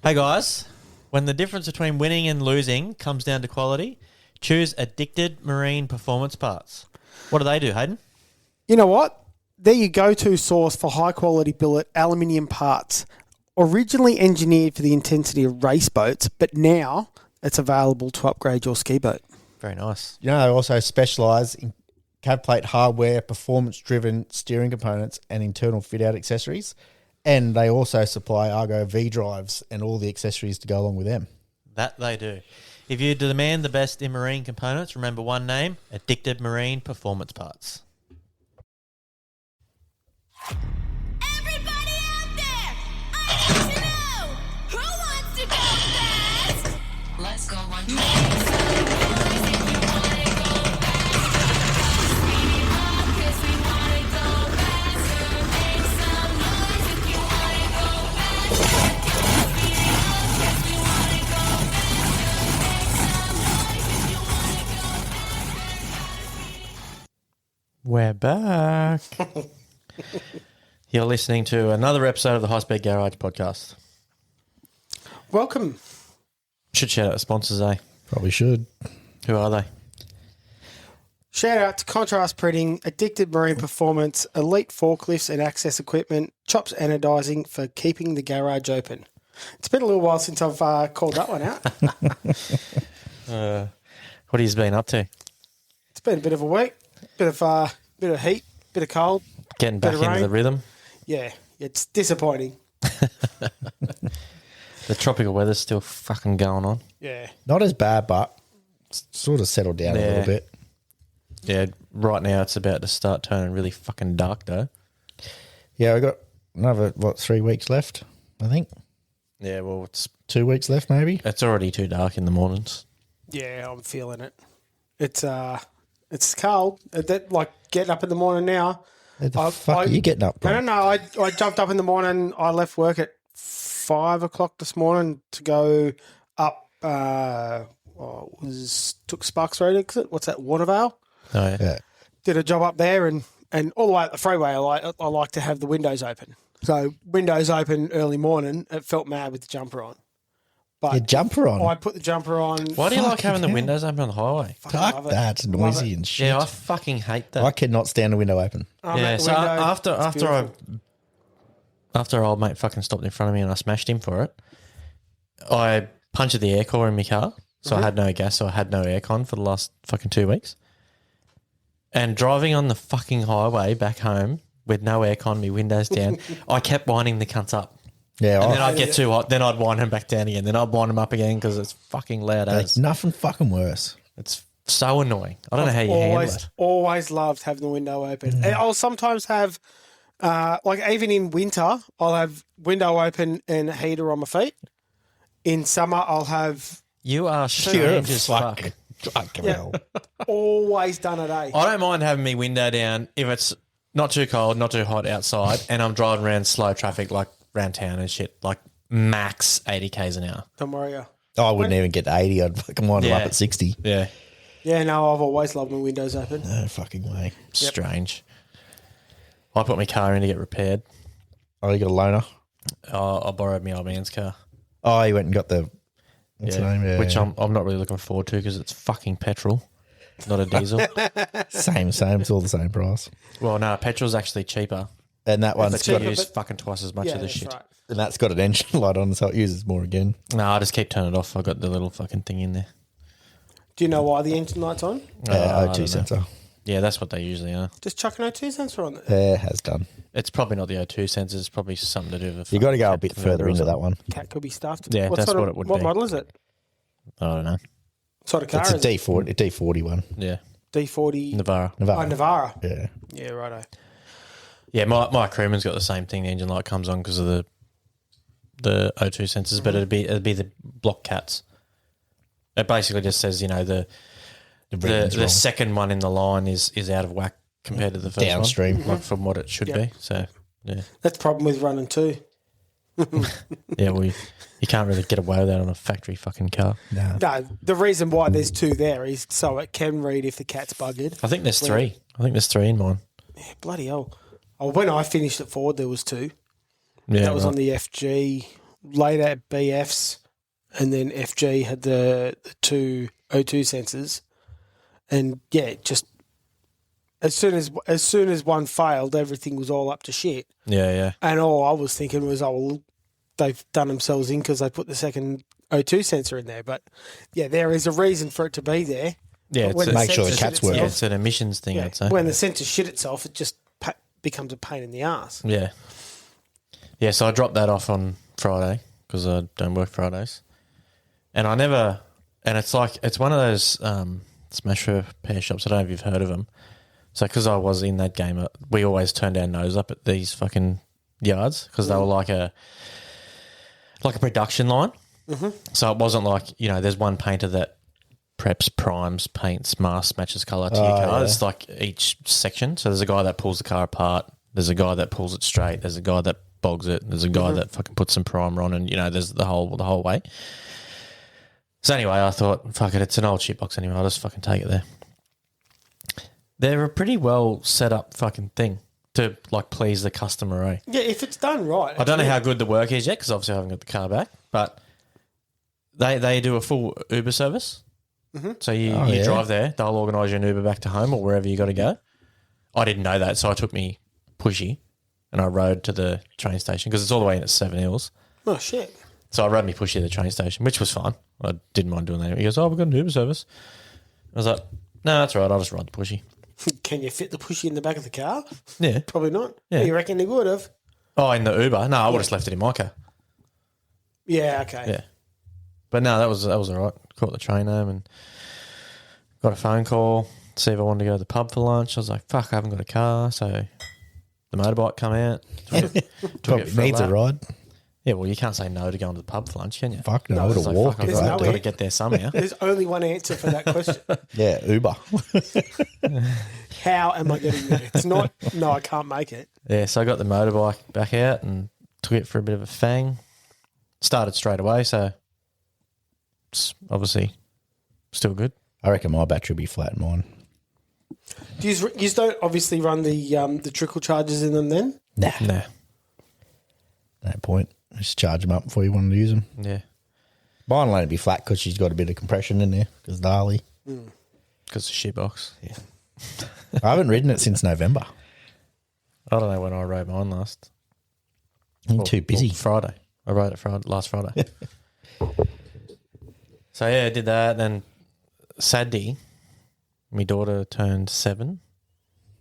Hey guys, when the difference between winning and losing comes down to quality, choose Addicted Marine Performance Parts. What do they do, Hayden? You know what? They're your go-to source for high-quality billet aluminium parts. Originally engineered for the intensity of race boats, but now it's available to upgrade your ski boat. Very nice. You know, they also specialise in cab plate hardware, performance-driven steering components and internal fit-out accessories. And they also supply Argo V drives and all the accessories to go along with them. That they do. If you demand the best in marine components, remember one name, Addicted Marine Performance Parts. Everybody out there, I want to know, who wants to go fast? Let's go 120. We're back. You're listening to another episode of the High Speed Garage podcast. Welcome. Should shout out the sponsors, eh? Probably should. Who are they? Shout out to Contrast Printing, Addicted Marine Performance, Elite Forklifts and Access Equipment, Chops Anodizing for keeping the garage open. It's been a little while since I've called that one out. What have you been up to? It's been a bit of a week, bit of heat, bit of cold. Getting back into the rhythm? Yeah, it's disappointing. The tropical weather's still fucking going on. Yeah. Not as bad, but it's sort of settled down a little bit. Yeah, right now it's about to start turning really fucking dark though. Yeah, we've got another, 3 weeks left, I think. Yeah, well, it's 2 weeks left, maybe. It's already too dark in the mornings. Yeah, I'm feeling it. It's cold. Like getting up in the morning now. How the fuck are you getting up, bro? No. I jumped up in the morning. I left work at 5 o'clock this morning to go up. Took Sparks Road exit. What's that? Watervale. Oh yeah. Yeah. Did a job up there and all the way up the freeway. I like to have the windows open. So windows open early morning. It felt mad with the jumper on. But Your jumper on? I put the jumper on. Why do you like having the hell. windows open on the highway? Fuck love it. that. It's Love noisy it. and shit. Yeah, I fucking hate that. I cannot stand a window open. I'm Yeah, at the so window. It's after old mate fucking stopped in front of me and I smashed him for it, I punctured the air core in my car, so I had no gas, so I had no aircon for the last fucking 2 weeks. And driving on the fucking highway back home with no aircon, my windows down, I kept winding the cunts up. Yeah, And then I'd get too hot, then I'd wind them back down again, then I'd wind them up again because it's fucking loud there's as. nothing fucking worse. It's so annoying. I don't know how you handle it. Always loved having the window open. And I'll sometimes have, like even in winter, I'll have window open and a heater on my feet. In summer, I'll have You are strange as fuck. Fucking hell. always done it, eh? I don't mind having my window down if it's not too cold, not too hot outside, and I'm driving around slow traffic like around town and shit, like max 80 k's an hour. Don't worry. I wouldn't even get to 80. I'd fucking wind them Yeah. up at 60. Yeah, Yeah, no, I've always loved my windows open. No fucking way. strange. I put my car in to get repaired. Oh, you got a loaner? I borrowed my old man's car. Oh, you went and got the... What's the name? Yeah, which I'm not really looking forward to because it's fucking petrol, not a diesel. Same. It's all the same price. Well, no, petrol's actually cheaper. And that one's It's got got cheaper, to use but- fucking twice as much Yeah, of this that's shit. right. and that's got an engine light on, so it uses more again. No, I just keep turning it off. I got the little fucking thing in there. Do you know why the engine light's on? I don't O2 know. sensor. Yeah, that's what they usually are. Just chuck an O2 sensor on there. Yeah, has done. It's probably not the O2 sensors. It's probably something to do with. You got to go a fucking bit converter further or into something. that one. Cat could be stuffed. Yeah, that's sort what of, it would What be. model is it? I don't know. What sort of car It's a is it? D40 one. Yeah, D40. Navara. Navara. Oh, Navara. Yeah. Yeah, righto. Yeah, my Crewman's got the same thing. The engine light comes on because of the O2 sensors, but it'd be the block cats. It basically just says the reading's wrong. second one in the line is out of whack compared to the first Downstream. one, like from what it should be. So yeah, That's the problem with running two. yeah. Well, you can't really get away with that on a factory fucking car. No. No, the reason why there's two there is so it can read if the cat's buggered. I think there's three. I think there's three in mine. Yeah, bloody hell. Oh, when I finished at Ford, there was two. Yeah, That was right. on the FG later BFs, and then FG had the two O2 sensors, and just as soon as one failed, everything was all up to shit. Yeah. And all I was thinking was, they've done themselves in because they put the second O2 sensor in there. But yeah, there is a reason for it to be there. Yeah, But when Make sure the sensor cat's shit working. Yeah, itself- it's an emissions thing, yeah, I'd say. when the sensor shit itself, it just becomes a pain in the ass. Yeah. Yeah, so I dropped that off on Friday because I don't work Fridays. And it's one of those smash repair shops. I don't know if you've heard of them. So because I was in that game, we always turned our nose up at these fucking yards because they were like a production line. Mm-hmm. So it wasn't like, there's one painter that preps, primes, paints, masks, matches colour to your car. Yeah. It's like each section. So there's a guy that pulls the car apart. There's a guy that pulls it straight. There's a guy that bogs it. There's a guy that fucking puts some primer on, and there's the whole way. So anyway, I thought, fuck it, it's an old shitbox anyway. I'll just fucking take it there. They're a pretty well set up fucking thing to like please the customer. Eh? Yeah, if it's done right. I don't know how good the work is yet because obviously I haven't got the car back, but they do a full Uber service. Mm-hmm. So you drive there, they'll organise you an Uber back to home or wherever you got to go. I didn't know that, so I took me pushy and I rode to the train station because it's all the way in at 7 Hills. Oh, shit. So I rode me pushy to the train station, which was fine. I didn't mind doing that. He goes, we've got an Uber service. I was like, no, that's all right. I'll just ride the pushy. Can you fit the pushy in the back of the car? Yeah. Probably not. Yeah. You reckon he would have? Oh, in the Uber? No, I would have left it in my car. Yeah, okay. Yeah. But no, that was all right. Caught the train home and got a phone call to see if I wanted to go to the pub for lunch. I was like, fuck, I haven't got a car. So the motorbike come out. Probably needs a ride. Yeah, well, you can't say no to going to the pub for lunch, can you? Fuck no, I would It's have like, walked. fuck, There's I've no got to way. get there somehow. There's only one answer for that question. Yeah, Uber. How am I getting there? It's not, no, I can't make it. Yeah, so I got the motorbike back out and took it for a bit of a fang. Started straight away, so it's obviously still good. I reckon my battery will be flat in mine. Do you don't obviously run the trickle charges in them then? Nah, Nah. no point. Just charge them up before you want to use them. Yeah. Mine will only be flat because she's got a bit of compression in there because Darley. Because it's a shitbox. Yeah. I haven't ridden it since November. I don't know when I rode mine last. I'm too busy. Friday. I rode it last Friday. So yeah, I did that. Then Saturday, my daughter turned 7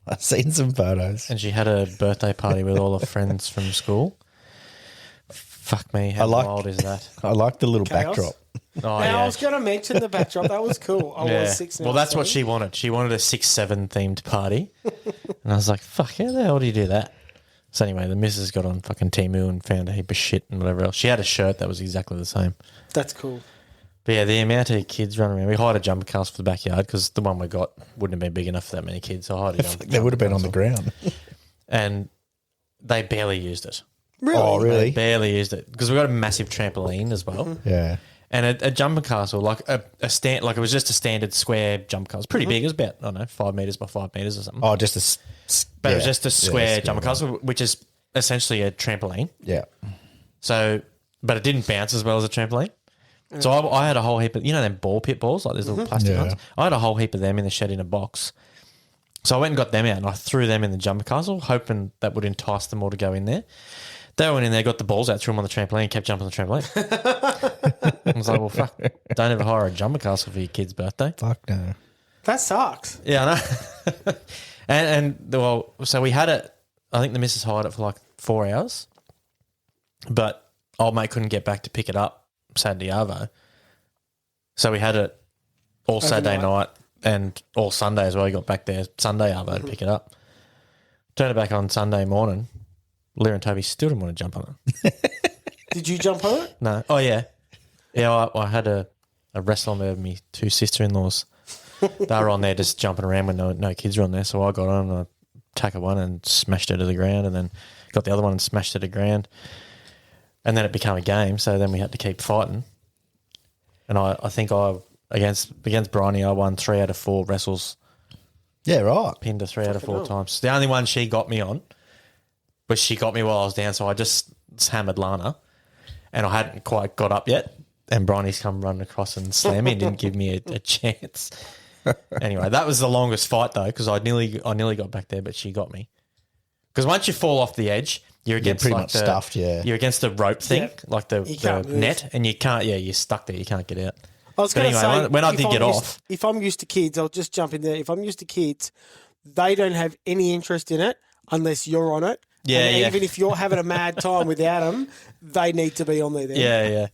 I've seen some photos. and she had a birthday party with all her friends from school. Fuck me, how wild is that? I like the little Chaos. backdrop. Oh, Now, I was going to mention the backdrop. That was cool. I was 6 now. Well, that's what 7. she wanted. She wanted a 6-7 themed party. And I was like, fuck, how the hell do you do that? So anyway, the missus got on fucking Temu and found a heap of shit and whatever else. She had a shirt that was exactly the same. That's cool. But yeah, the amount of kids running around. We hired a jumper cast for the backyard because the one we got wouldn't have been big enough for that many kids. So I hired a jumper They would have been on the castle. ground. And they barely used it. Really? Oh, They really? barely used it because we got a massive trampoline as well. Yeah. And a jumper castle, like a stand, like it was just a standard square jumper castle. Pretty big. It was about, I don't know, 5 metres by 5 metres or something. Oh, just a. But it was just a square jumper castle, which is essentially a trampoline. Yeah. So, but it didn't bounce as well as a trampoline. So I had a whole heap of, them ball pit balls, like these little plastic Yeah. ones. I had a whole heap of them in the shed in a box. So I went and got them out and I threw them in the jumper castle, hoping that would entice them all to go in there. They went in there, got the balls out, threw them on the trampoline, and kept jumping on the trampoline. I was like, well, fuck, don't ever hire a jumper castle for your kid's birthday. Fuck no. That sucks. Yeah, I know. well, so we had it, I think the missus hired it for like 4 hours, but old mate couldn't get back to pick it up Saturday arvo. So we had it all Saturday night and all Sunday as well. He got back there Sunday arvo to pick it up. Turned it back on Sunday morning. Lear and Toby still didn't want to jump on it. Did you jump on it? No. Oh, yeah. Yeah, I had a wrestle on there with me 2 sister-in-laws. They were on there just jumping around when no kids were on there. So I got on and I tackled one and smashed her to the ground and then got the other one and smashed her to the ground. And then it became a game, so then we had to keep fighting. And I think against Bryony, I won 3 out of 4 wrestles, Yeah, right. pinned her 3 out of 4 times. The only one she got me on was she got me while I was down, so I just hammered Lana. and I hadn't quite got up yet. And Bronny's come running across and slammed me and didn't give me a chance. Anyway, that was the longest fight though, because I nearly got back there, but she got me. Because once you fall off the edge, you're against pretty like much stuffed, yeah. You're against the rope thing, Yeah. like the can't move. net, and you can't. Yeah, you're stuck there. You can't get out. I was But going to anyway, say, when I if did I'm get used- off, if I'm used to kids, I'll just jump in there. If I'm used to kids, they don't have any interest in it unless you're on it. Yeah, and yeah. even if you're having a mad time without them, they need to be on there then. yeah.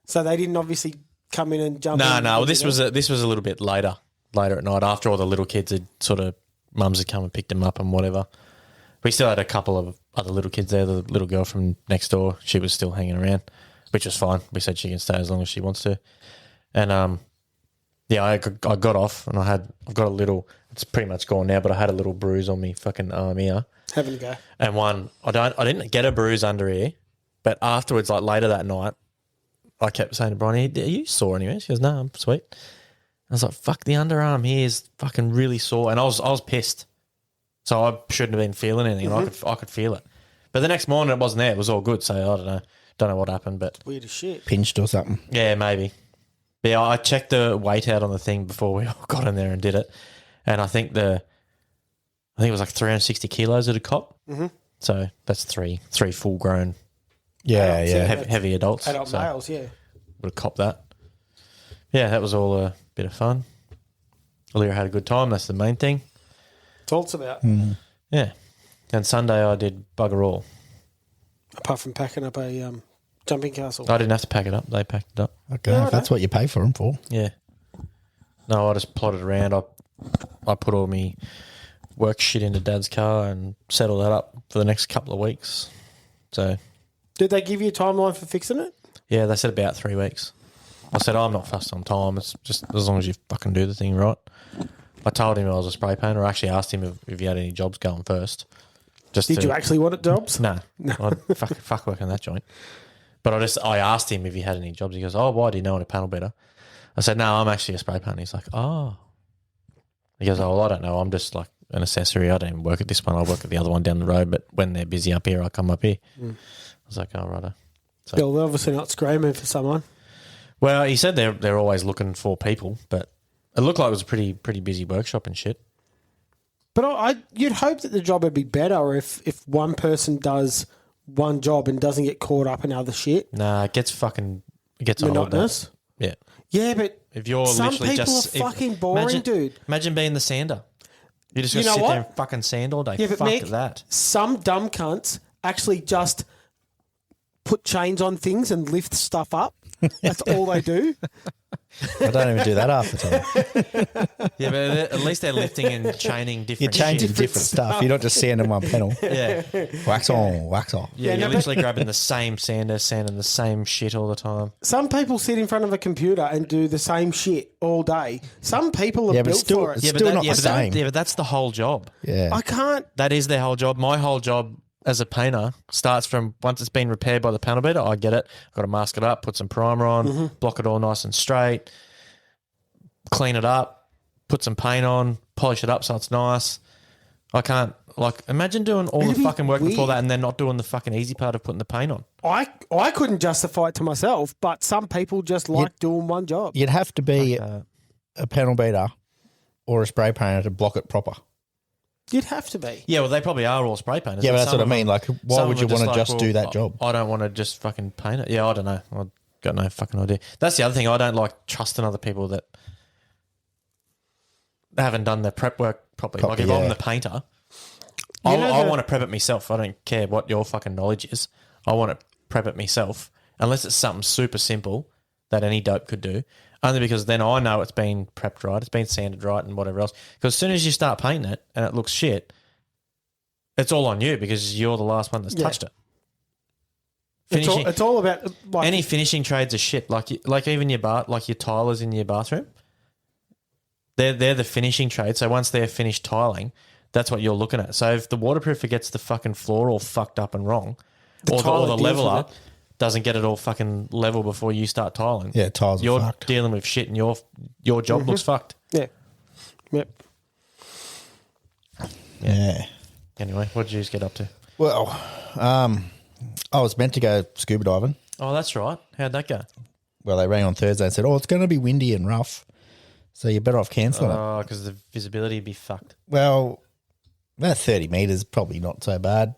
So they didn't obviously come in and jump No, in. no. Well, this you know? was a little bit later at night after all the little kids had sort of mums had come and picked them up and whatever. We still had a couple of other little kids there. The little girl from next door, she was still hanging around, which was fine. We said she can stay as long as she wants to. And I got off and I've got a little. It's pretty much gone now, but I had a little bruise on me fucking arm here. Having a go. And I didn't get a bruise under here, but afterwards, like later that night, I kept saying to Bronny, "Are you sore anyway?" She goes, "No, I'm sweet." I was like, "Fuck, the underarm here is fucking really sore," and I was pissed. So I shouldn't have been feeling anything. I could feel it, but the next morning it wasn't there. It was all good. So I don't know what happened, but Weird as shit. Pinched or something. yeah, maybe. But yeah, I checked the weight out on the thing before we all got in there and did it, and I think it was like 360 kilos at a cop. Mm-hmm. So that's three full grown Yeah, yeah. heavy adults. Adult So males, yeah. would have copped that. Yeah, that was all a bit of fun. Alira had a good time. That's the main thing. That's all it's about. Yeah. And Sunday I did bugger all. Apart from packing up a jumping castle. I didn't have to pack it up. They packed it up. Okay, if that's what you pay for them for. Yeah. No, I just plodded around. I put all my work shit into Dad's car and settled that up for the next couple of weeks. So, Did they give you a timeline for fixing it? yeah, they said about 3 weeks. I said, I'm not fussed on time. It's just as long as you fucking do the thing right. I told him I was a spray painter. I actually asked him if he had any jobs going first. Did you actually want it jobs? No. I'd fuck work on that joint. But I asked him if he had any jobs. He goes, "Oh, why do you know on a panel better?" I said, "No, I'm actually a spray painter." He's like, "Oh." He goes, "Oh, well, I don't know. I'm just like an accessory. I don't even work at this one. I work at the other one down the road. But when they're busy up here, I come up here." I was like, "Oh, righto." So, Well, they're obviously not screaming for someone. well, he said they're always looking for people, but it looked like it was a pretty busy workshop and shit. But you'd hope that the job would be better if one person does one job and doesn't get caught up in other shit. Nah, it gets old. Monotonous. Yeah. Yeah, but If you're some literally people just are fucking boring, dude. Imagine being the sander. You just You got to know sit what? there and fucking sand all day. Yeah, but Fuck Mick, that. some dumb cunts actually just put chains on things and lift stuff up. That's all they do. I don't even do that half the time. Yeah, but at least they're lifting and chaining You're different changing shit. different stuff. You're not just sanding one panel. Yeah, Wax on, wax off. yeah, Yeah, you're no, literally grabbing the same sander, sanding the same shit all the time. Some people sit in front of a computer and do the same shit all day. Some people are Yeah, but built still- for it. yeah, Still not the but same. yeah, but that's the whole job. Yeah. I can't. That is their whole job. My whole job as a painter starts from once it's been repaired by the panel beater. I get it. I've got to mask it up, put some primer on, block it all nice and straight, clean it up, put some paint on, polish it up so it's nice. I can't, imagine doing all It'd the be fucking work before weird. that and then not doing the fucking easy part of putting the paint on. I couldn't justify it to myself, but some people just like doing one job. You'd have to be a panel beater or a spray painter to block it proper. You'd have to be. Yeah, well, they probably are all spray painters. Yeah, but that's some what I of mean. them- Like, why some would of you them want to like, just do that job? I don't want to just fucking paint it. Yeah, I don't know. I've got no fucking idea. That's the other thing. I don't like trusting other people that haven't done their prep work properly. Like, if I'm the painter, I want to prep it myself. I don't care what your fucking knowledge is. I want to prep it myself, unless it's something super simple that any dope could do. Only because then I know it's been prepped right, it's been sanded right, and whatever else. Because as soon as you start painting it and it looks shit, it's all on you because you're the last one that's touched it. It's all about Any finishing trades are shit. Like even your your tilers in your bathroom. They're the finishing trade. So once they're finished tiling, that's what you're looking at. So if the waterproofer gets the fucking floor all fucked up and wrong, or the tiler deals leveler with it. doesn't get it all fucking level before you start tiling. Yeah, tiles are You're fucked. dealing with shit and your job looks fucked. Yeah. Yep. Yeah. Anyway, what did you just get up to? Well, I was meant to go scuba diving Oh, that's right. How'd that go? Well, they rang on Thursday and said, "Oh, it's going to be windy and rough, so you're better off cancelling it." Oh, because the visibility would be fucked. Well, about 30 metres, probably not so bad.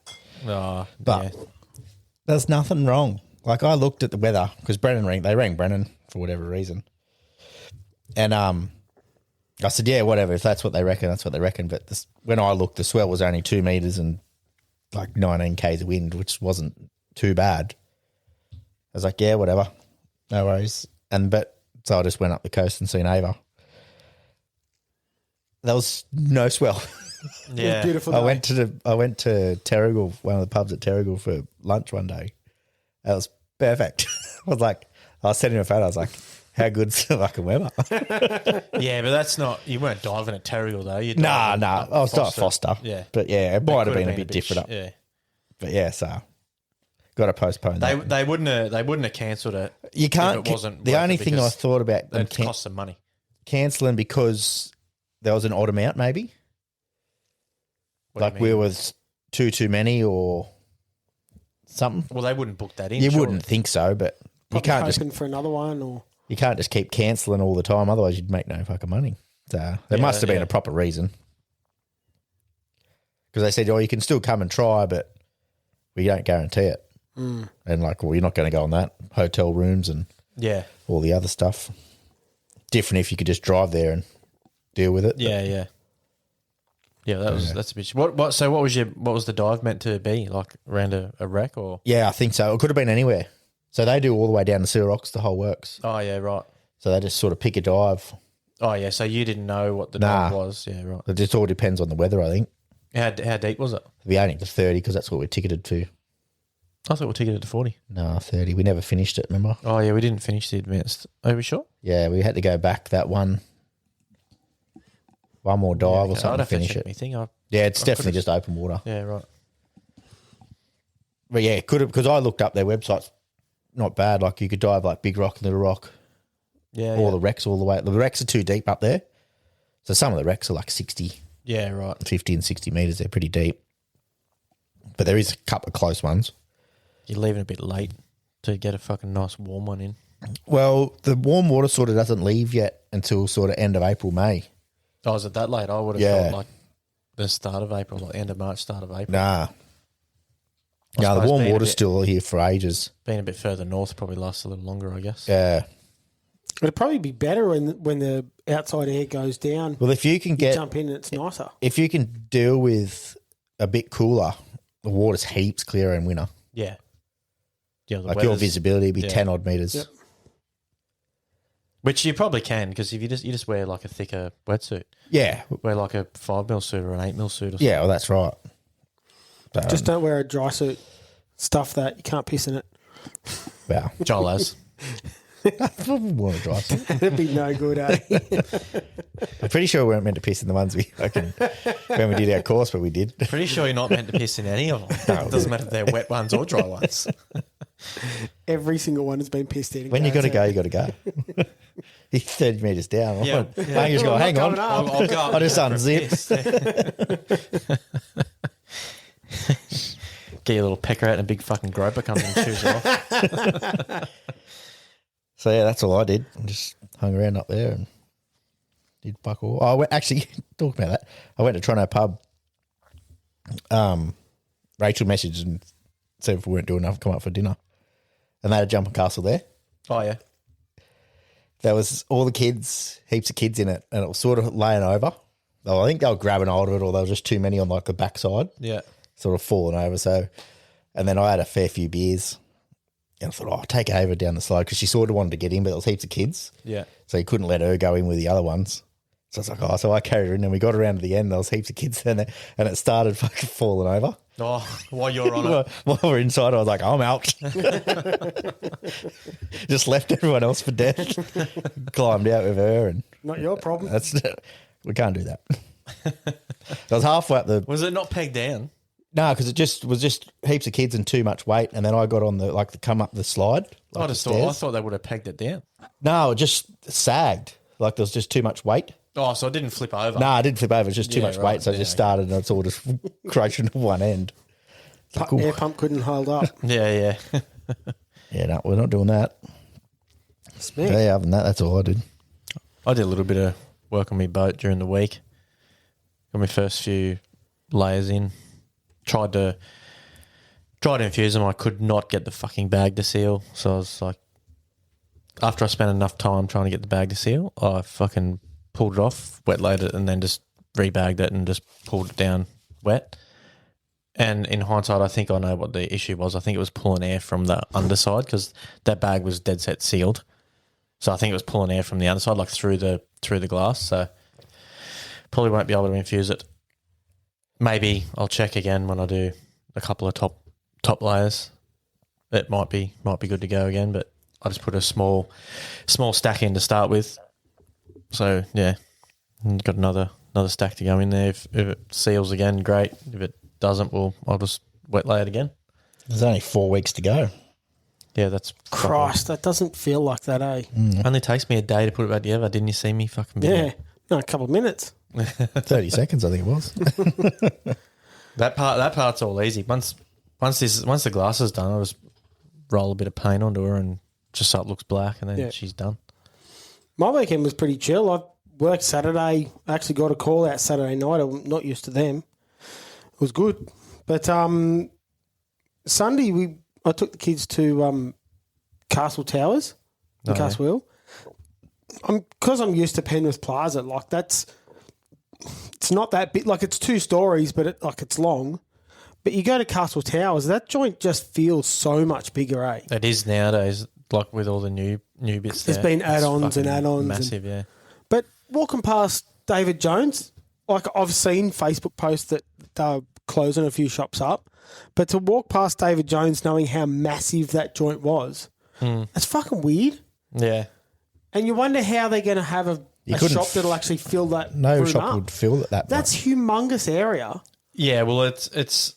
Oh, But yeah. there's nothing wrong. Like, I looked at the weather because they rang Brennan for whatever reason. And I said, yeah, whatever. If that's what they reckon, that's what they reckon. But when I looked, the swell was only 2 metres and like 19 k's of wind, which wasn't too bad. I was like, yeah, whatever. No worries. So I just went up the coast and seen Ava. There was no swell. Yeah. Beautiful. I Day. went to Terrigal, one of the pubs at Terrigal for lunch one day. That was perfect. I was sending a photo. I was like, how good's the fucking weather? Yeah, but that's not. You weren't diving at Terrigal though. You Nah. I was still at Foster. Yeah, But yeah, it might have been a bit bit different. Yeah, But yeah, so got to postpone that. they wouldn't have cancelled it. You can't. If it wasn't The worth only it thing I because thought about them it cost some money. cancelling because there was an odd amount, maybe. What do you Like we mean? was too many or something. Well, they wouldn't book that in. You surely. wouldn't think so, but you Probably can't just hoping for another one, or keep cancelling all the time. Otherwise, you'd make no fucking money. So there must have been yeah. a proper reason. Because they said, "Oh, you can still come and try, but we don't guarantee it." And well, you're not going to go on that hotel rooms and Yeah, all the other stuff. Different if you could just drive there and deal with it. yeah. That's a bitch. What? So what was the dive meant to be like around a wreck or? Yeah, I think so. It could have been anywhere. So they do all the way down to Sea Rocks, the whole works. Oh yeah, right. So they just sort of pick a dive. Oh yeah, so you didn't know what the Nah. dive was? Yeah, right. It just all depends on the weather, I think. How deep was it? We only to 30 because that's what we're ticketed to. I thought we ticketed to 40. No, 30. We never finished it, remember? Oh yeah, we didn't finish the advanced. Are we sure? Yeah, we had to go back that one more dive or Okay, I'd something to have to finish check it. me thing. Yeah, it's definitely could've- just open water. Yeah, right. But yeah, it could have, because I looked up their websites, not bad. Like you could dive like Big Rock, Little Rock, Yeah, all the wrecks all the way. The wrecks are too deep up there. So some of the wrecks are like 60, yeah, right. 50 and 60 metres. They're pretty deep. But there is a couple of close ones. You're leaving a bit late to get a fucking nice warm one in. Well, the warm water sort of doesn't leave yet until sort of end of April, May. Oh, is it that late? I would have Yeah. thought like the start of April, like end of March, start of April. Nah. I No, the suppose warm being a water's bit- still here for ages. Being a bit further north probably lasts a little longer, I guess. Yeah. it'd probably be better when the outside air goes down. Well, if you can get, Jump in and it's nicer. if you can deal with a bit cooler, the water's heaps clearer in winter. Yeah. Yeah, the Like your weather's- visibility would be yeah. 10 odd metres. Yep. Which you probably can because if you just wear like a thicker wetsuit, Yeah. wear like a 5mm suit or an 8mm suit or something. Yeah, well, that's right. Just don't wear a dry suit. Stuff that you can't piss in it. Well, Joel has. I probably want to dry suit. It'd be no good, eh? I'm pretty sure we weren't meant to piss in the ones we fucking, when we did our course, but we did. Pretty sure you're not meant to piss in any of them. It doesn't matter if they're wet ones or dry ones. Every single one has been pissed in. When you got to go, you got to go. He's 30 metres down. Yeah. Mate, just go, hang on. I'll go up I just for a unzip. piss. Get your little pecker out and a big fucking groper comes and chews it off. So yeah, that's all I did. I just hung around up there and did fuck all. I went, actually, talk about that. I went to Toronto pub. Rachel messaged and said if we weren't doing enough, come up for dinner. And they had a jumping castle there. Oh, yeah. There was all the kids, heaps of kids in it, and it was sort of laying over. I think they were grabbing hold of it, or there was just too many on like the backside, Yeah. sort of falling over. So, and then I had a fair few beers, and I thought, oh, I'll take Ava down the slide because she sort of wanted to get in, but there was heaps of kids, Yeah. so you couldn't let her go in with the other ones. So I was like, oh, so I carried her in, and we got around to the end. There was heaps of kids in there, and it started fucking falling over. Oh, while you're on it. While we're inside, I was like, I'm out. Just left everyone else for dead. Climbed out with her, and Not your problem. we can't do that. I was halfway up the Was it not pegged down? no, because it was just heaps of kids and too much weight, and then I got on the come up the slide. I thought they would have pegged it down. No, it just sagged. Like there was just too much weight. Oh, so it didn't flip over. No, I didn't flip over. It was just too Yeah, much right. weight, so I Yeah, just okay. started, and it's all just crushing to one end. It's like, ooh. Air pump couldn't hold up. Yeah, yeah. Yeah, no, we're not doing that. Smack. Yeah, other than that, that's all I did. I did a little bit of work on my boat during the week. Got my first few layers in. Tried to infuse them. I could not get the fucking bag to seal. So I was like, after I spent enough time trying to get the bag to seal, I fucking pulled it off, wet laid it, and then just rebagged it and just pulled it down wet. And in hindsight, I think I know what the issue was. I think it was pulling air from the underside because that bag was dead set sealed. So I think it was pulling air from the underside, like through the glass. So probably won't be able to infuse it. Maybe I'll check again when I do a couple of top layers. It might be good to go again, but I just put a small stack in to start with. So yeah, got another stack to go in there. If it seals again, great. If it doesn't, I'll just wet lay it again. There's only 4 weeks to go. Yeah, that's Christ, that doesn't feel like that, eh? Only takes me a day to put it back together. Didn't you see me fucking video? Yeah. No, a couple of minutes. 30 seconds, I think it was. That part's all easy. Once the glass is done, I just roll a bit of paint onto her and just so it looks black, and then she's done. My weekend was pretty chill. I worked Saturday. I actually got a call out Saturday night. I'm not used to them. It was good. But Sunday I took the kids to Castle Towers in Castle Hill. Because I'm used to Penrith Plaza, like it's not that big. Like it's 2 stories, but it's long. But you go to Castle Towers, that joint just feels so much bigger, eh? It is nowadays, like with all the new bits. There's been add-ons and add-ons. Massive, yeah. But walking past David Jones, like I've seen Facebook posts that they're closing a few shops up, but to walk past David Jones knowing how massive that joint was, that's fucking weird. Yeah. And you wonder how they're going to have a shop that'll actually fill that No room shop up. would fill it that That's much. humongous area. Yeah, well, it's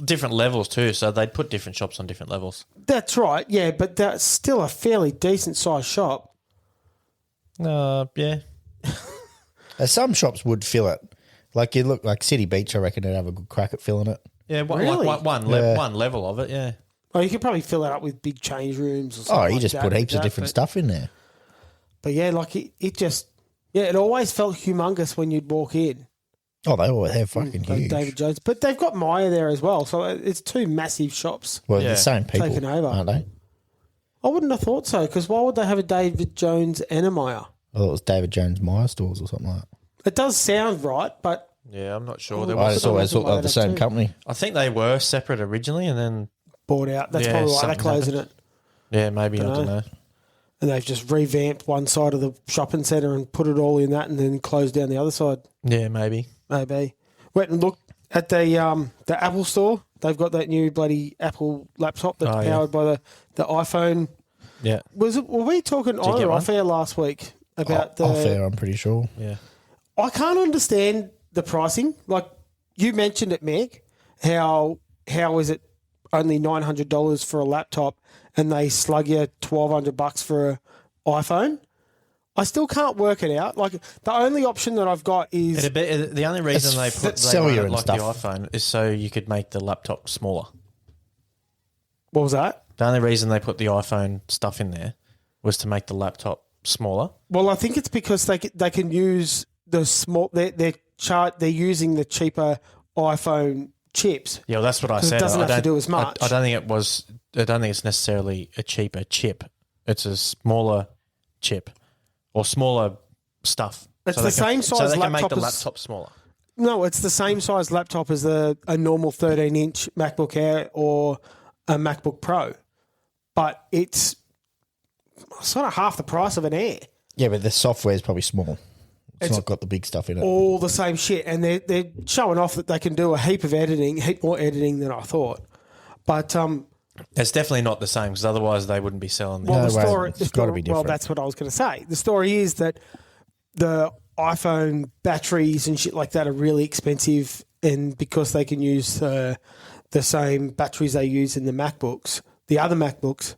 different levels too, so they'd put different shops on different levels. That's right, yeah, but that's still a fairly decent sized shop. Yeah. Some shops would fill it. Like you look like City Beach, I reckon they'd have a good crack at filling it. Yeah, Really? like one level of it, yeah. Oh, you could probably fill it up with big change rooms or something. Oh, you like just that put with heaps of that, different but- stuff in there. But yeah, like it just, it always felt humongous when you'd walk in. Oh, they're fucking Like huge. David Jones. But they've got Maya there as well. So it's 2 massive shops. Well, Yeah. the same people, Taken over. aren't they? I wouldn't have thought so, because why would they have a David Jones and a Maya? I thought it was David Jones Myer stores or something like that. It does sound right, but Yeah, I'm not sure. There I was just some always people thought they were like the that same too. company. I think they were separate originally, and then bought out. That's Yeah, probably why they're something closing happened. it. yeah, maybe I don't know. And they've just revamped one side of the shopping centre and put it all in that and then closed down the other side. Yeah, maybe. Maybe. Went and looked at the Apple store. They've got that new bloody Apple laptop that's Oh, yeah. powered by the iPhone. Yeah, Were we talking on get or one? off air last week about Off air, I'm pretty sure. yeah. I can't understand the pricing. Like you mentioned it, Meg. How is it only $900 for a laptop and they slug you $1,200 for an iPhone? I still can't work it out. Like the only option that I've got is The only reason they put they cellular run it and like stuff. the iPhone is so you could make the laptop smaller. what was that? The only reason they put the iPhone stuff in there was to make the laptop smaller. Well, I think it's because they can use the small. They're using the cheaper iPhone chips. Yeah, well, that's what I 'Cause it said. doesn't I have to don't- do as much. I don't think it was. I don't think it's necessarily a cheaper chip. It's a smaller chip or smaller stuff. It's So the they can- same So size they can make laptop the as- laptop smaller. No, it's the same size laptop as a normal 13-inch MacBook Air or a MacBook Pro, but it's sort of half the price of an Air. Yeah, but the software is probably small. It's not got the big stuff in it. All the same shit, and they're showing off that they can do a heap more editing than I thought. But It's definitely not the same because otherwise they wouldn't be selling. well, No the way. story, It's the gotta story- be well, different. that's what I was going to say. The story is that the iPhone batteries and shit like that are really expensive, and because they can use the same batteries they use in the MacBooks, the other MacBooks,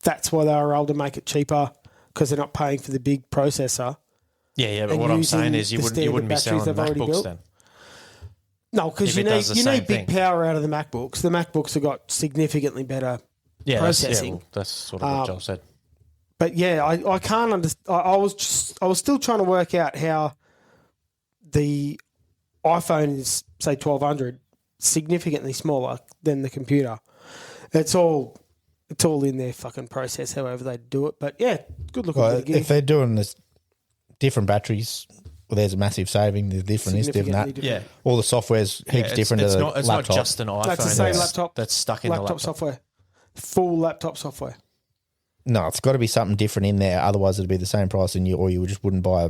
that's why they were able to make it cheaper because they're not paying for the big processor. Yeah, but and what I'm using saying is you the wouldn't be standard selling batteries they've already MacBooks built. then. No, because If you it does the need same big thing. power out of the MacBooks. The MacBooks have got significantly better Yeah, processing. that's sort of what Joel said. But yeah, I can't understand. I was still trying to work out how the iPhone is, say, 1200, significantly smaller than the computer. It's all in their fucking process, however they do it. But yeah, good looking bit of gear. If they're doing this different batteries, well, there's a massive saving. There's different, this, different, that. Significantly Yeah. All the software's heaps different to the laptop. It's not just an iPhone. That's the same laptop. That's stuck in the laptop. software. Full laptop software. No, it's got to be something different in there. Otherwise, it'd be the same price, or you just wouldn't buy.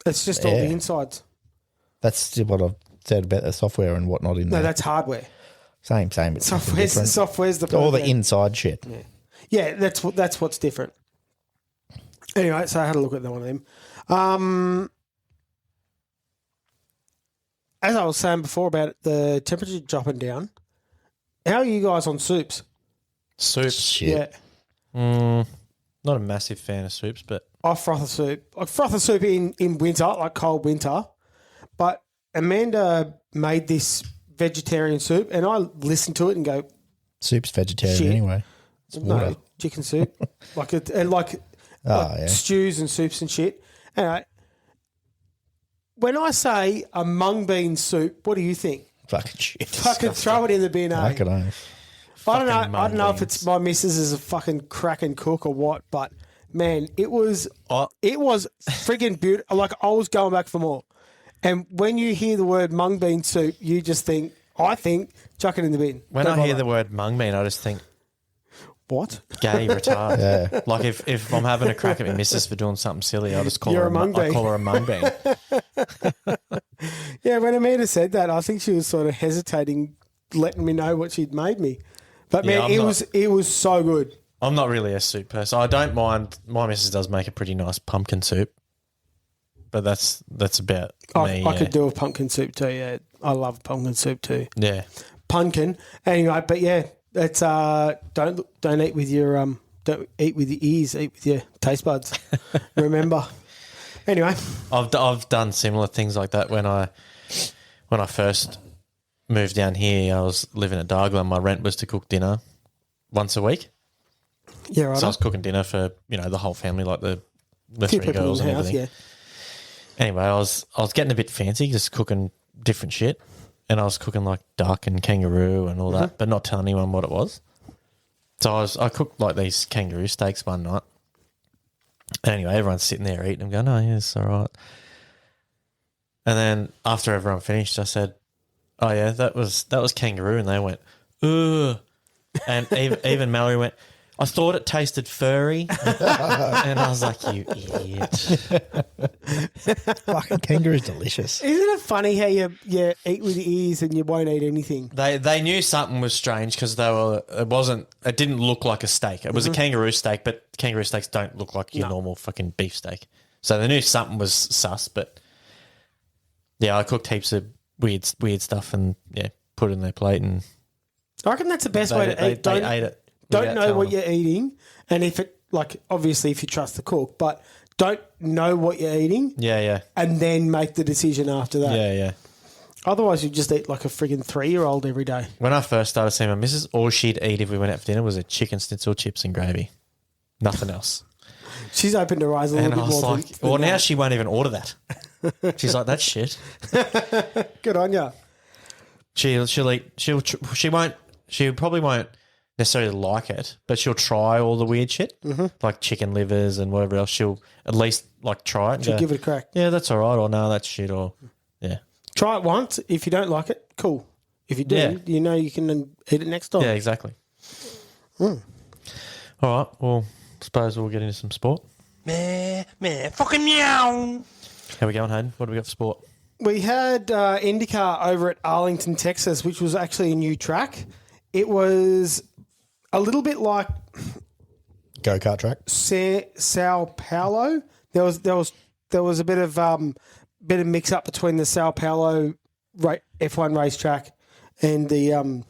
It's just all the insides. That's what I've said about the software and whatnot in there. No, that's hardware. Same. But Software's the all the program. inside shit. Yeah, that's what's different. Anyway, so I had a look at one of them. As I was saying before about the temperature dropping down, how are you guys on soups? Soup. Shit. Yeah. Not a massive fan of soups, but I froth a soup. I froth a soup in winter, like cold winter. But Amanda made this vegetarian soup, and I listened to it and go, Soup's vegetarian Shit. anyway. It's water. no, chicken soup. like yeah. stews and soups and shit. Anyway, when I say a mung bean soup, what do you think? Fucking shit. Fucking throw it in the bin, eh? I can oath. I don't know. Fucking I don't know mung if it's beans. my missus is a fucking cracking cook or what, but man, it was friggin' beautiful. Like I was going back for more. And when you hear the word mung bean soup, you just think, chuck it in the bin. when Don't I hear bother. the word mung bean, I just think What? gay retard. Yeah. Like if I'm having a crack at my missus for doing something silly, I just call You're her a mung I bean. call her a mung bean. Yeah, when Amanda said that, I think she was sort of hesitating, letting me know what she'd made me. But Yeah, man, I'm not- it was so good. I'm not really a soup person. I don't mind. My missus does make a pretty nice pumpkin soup, but that's about me. I could do a pumpkin soup too. Yeah, I love pumpkin soup too. Yeah. Pumpkin. Anyway, but yeah, it's don't eat with your don't eat with your ears, eat with your taste buds. Remember. Anyway, I've done similar things like that when I first moved down here. I was living at Dargla. My rent was to cook dinner once a week. yeah, right. So I was cooking dinner for the whole family, like the Few three people girls in and the house, everything. yeah. Anyway, I was getting a bit fancy, just cooking different shit, and I was cooking like duck and kangaroo and all that, but not telling anyone what it was. So I cooked like these kangaroo steaks one night. And anyway, everyone's sitting there eating. I'm going, oh yeah, it's all right. And then after everyone finished, I said, oh yeah, that was kangaroo, and they went, ugh. And even Mallory went, I thought it tasted furry. And I was like, you idiot. Fucking kangaroo's delicious. Isn't it funny how you eat with your ears and you won't eat anything? They knew something was strange because it didn't look like a steak. It was a kangaroo steak, but kangaroo steaks don't look like your normal fucking beef steak. So they knew something was sus, but yeah, I cooked heaps of weird stuff and put it in their plate, and I reckon that's the best way to eat. They ate it. Don't without know telling what them. you're eating, and if it obviously if you trust the cook, but don't know what you're eating, Yeah. and then make the decision after that. Yeah. Otherwise, you just eat like a friggin' 3-year-old every day. When I first started seeing my missus, all she'd eat if we went out for dinner was a chicken schnitzel, chips and gravy. Nothing else. She's opened her eyes a little And I bit was more. like, than well, now that. she won't even order that. She's like, that's shit. Good on you. She probably won't necessarily like it, but she'll try all the weird shit, like chicken livers and whatever else. She'll at least like try it. And She'll go, give it a crack. yeah, that's all right, or no, that's shit, or yeah, Try it once. If you don't like it, cool. If you do, Yeah. you know you can eat it next time. yeah, exactly. All right, well, suppose we'll get into some sport. Fucking meow. How we going, Hayden? What do we got for sport? We had IndyCar over at Arlington, Texas, which was actually a new track. It was a little bit like Go-kart track. Sao Paulo. There was a bit of mix up between the Sao Paulo F1 racetrack and the and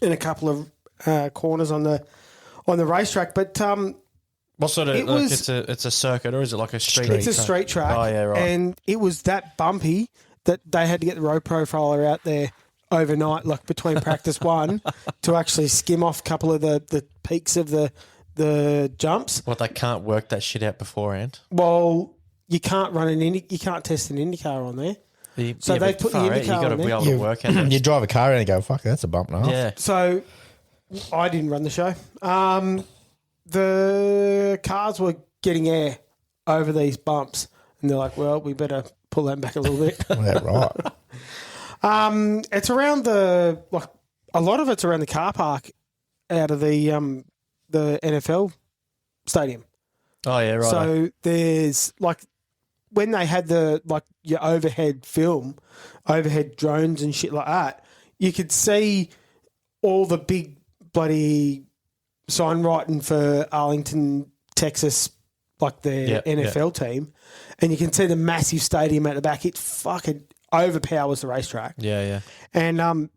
a couple of corners on the racetrack. But What sort of? It like, was- it's a circuit, or is it like a street? it's a straight track. Oh yeah, right. And it was that bumpy that they had to get the road profiler out there overnight, like between practice one, to actually skim off a couple of the peaks of the jumps. What, they can't work that shit out beforehand? Well, you can't you can't test an IndyCar on there. So they put the IndyCar You've got to on be there. able to work out those. You drive a car and you go, fuck, that's a bump and a half. Yeah. So I didn't run the show. The cars were getting air over these bumps, and they're like, well, we better pull them back a little bit. Yeah, right. It's around a lot of it's around the car park out of the NFL stadium. Oh, yeah, right. So there's when they had your overhead drones and shit like that, you could see all the big bloody sign writing for Arlington, Texas, like the NFL team, and you can see the massive stadium at the back. It fucking overpowers the racetrack. Yeah. And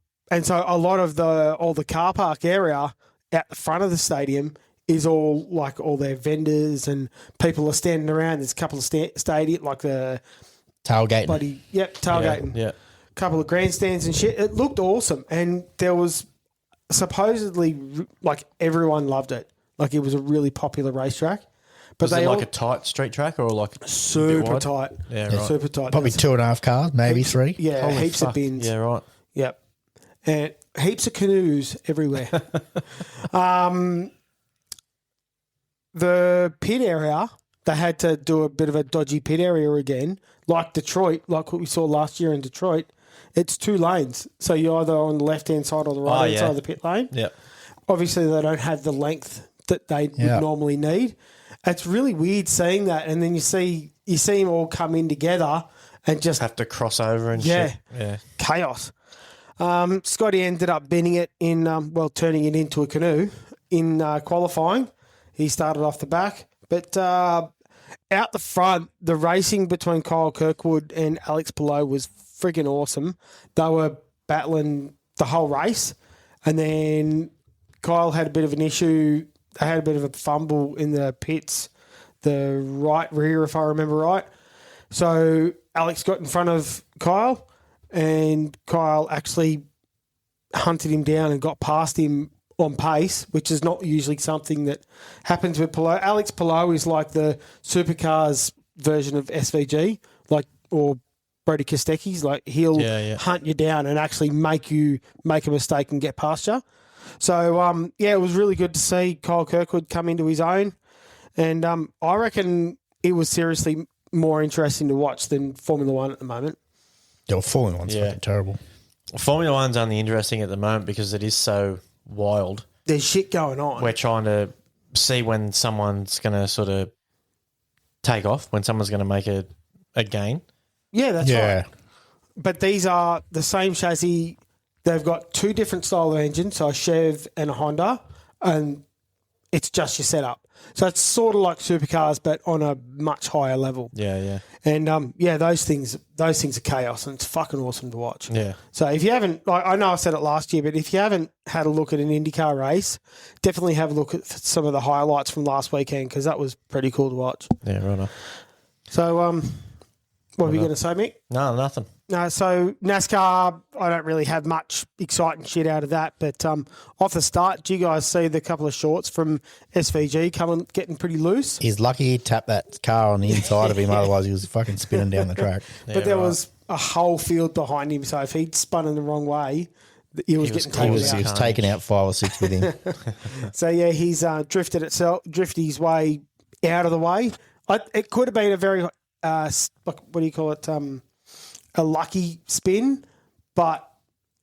so a lot of all the car park area out the front of the stadium is all all their vendors and people are standing around. There's a couple of stadium the Tailgating. tailgating. Yeah. A couple of grandstands and shit. It looked awesome, and there was supposedly everyone loved it. Like it was a really popular racetrack. But Was it a tight street track or super tight? Yeah, right. Super tight. Probably 2.5 cars, maybe 3. Yeah, Holy heaps fuck. of bins. Yeah, right. Yep. And heaps of canoes everywhere. The pit area, they had to do a bit of a dodgy pit area again, like Detroit, like what we saw last year in Detroit. It's 2 lanes. So you're either on the left-hand side or the right-hand side of the pit lane. Yeah. Obviously, they don't have the length that they would normally need. It's really weird seeing that. And then you see them all come in together and just Have to cross over and shit. Yeah. chaos. Scotty ended up bending it in, turning it into a canoe in qualifying. He started off the back. But out the front, the racing between Kyle Kirkwood and Alex Palou was friggin' awesome. They were battling the whole race. And then Kyle had a bit of an issue. They had a bit of a fumble in the pits, the right rear, if I remember right. So Alex got in front of Kyle, and Kyle actually hunted him down and got past him on pace, which is not usually something that happens with Palou. Alex Palou is like the supercars version of SVG, or Brody Kostecki's. Like he'll hunt you down and actually make you make a mistake and get past you. So it was really good to see Kyle Kirkwood come into his own, and I reckon it was seriously more interesting to watch than Formula One at the moment. Yeah, Formula One's fucking terrible. Formula One's only interesting at the moment because it is so wild. There's shit going on. We're trying to see when someone's going to sort of take off, when someone's going to make a gain. Yeah, that's right. But these are the same chassis. They've got 2 different style of engines, so a Chev and a Honda, and it's just your setup. So it's sort of like supercars, but on a much higher level. Yeah. And those things are chaos, and it's fucking awesome to watch. Yeah. So if you haven't, I know I said it last year, but if you haven't had a look at an IndyCar race, definitely have a look at some of the highlights from last weekend, because that was pretty cool to watch. Yeah, right on. So what were you going to say, Mick? No, nothing. No, so NASCAR, I don't really have much exciting shit out of that. But off the start, do you guys see the couple of shorts from SVG getting pretty loose? He's lucky he tapped that car on the inside of him, otherwise he was fucking spinning down the track. But there was a whole field behind him, so if he'd spun in the wrong way, he was getting taken He out. was taking out 5 or 6 with him. So yeah, he's drifted his way out of the way. It could have been a very what do you call it? A lucky spin, but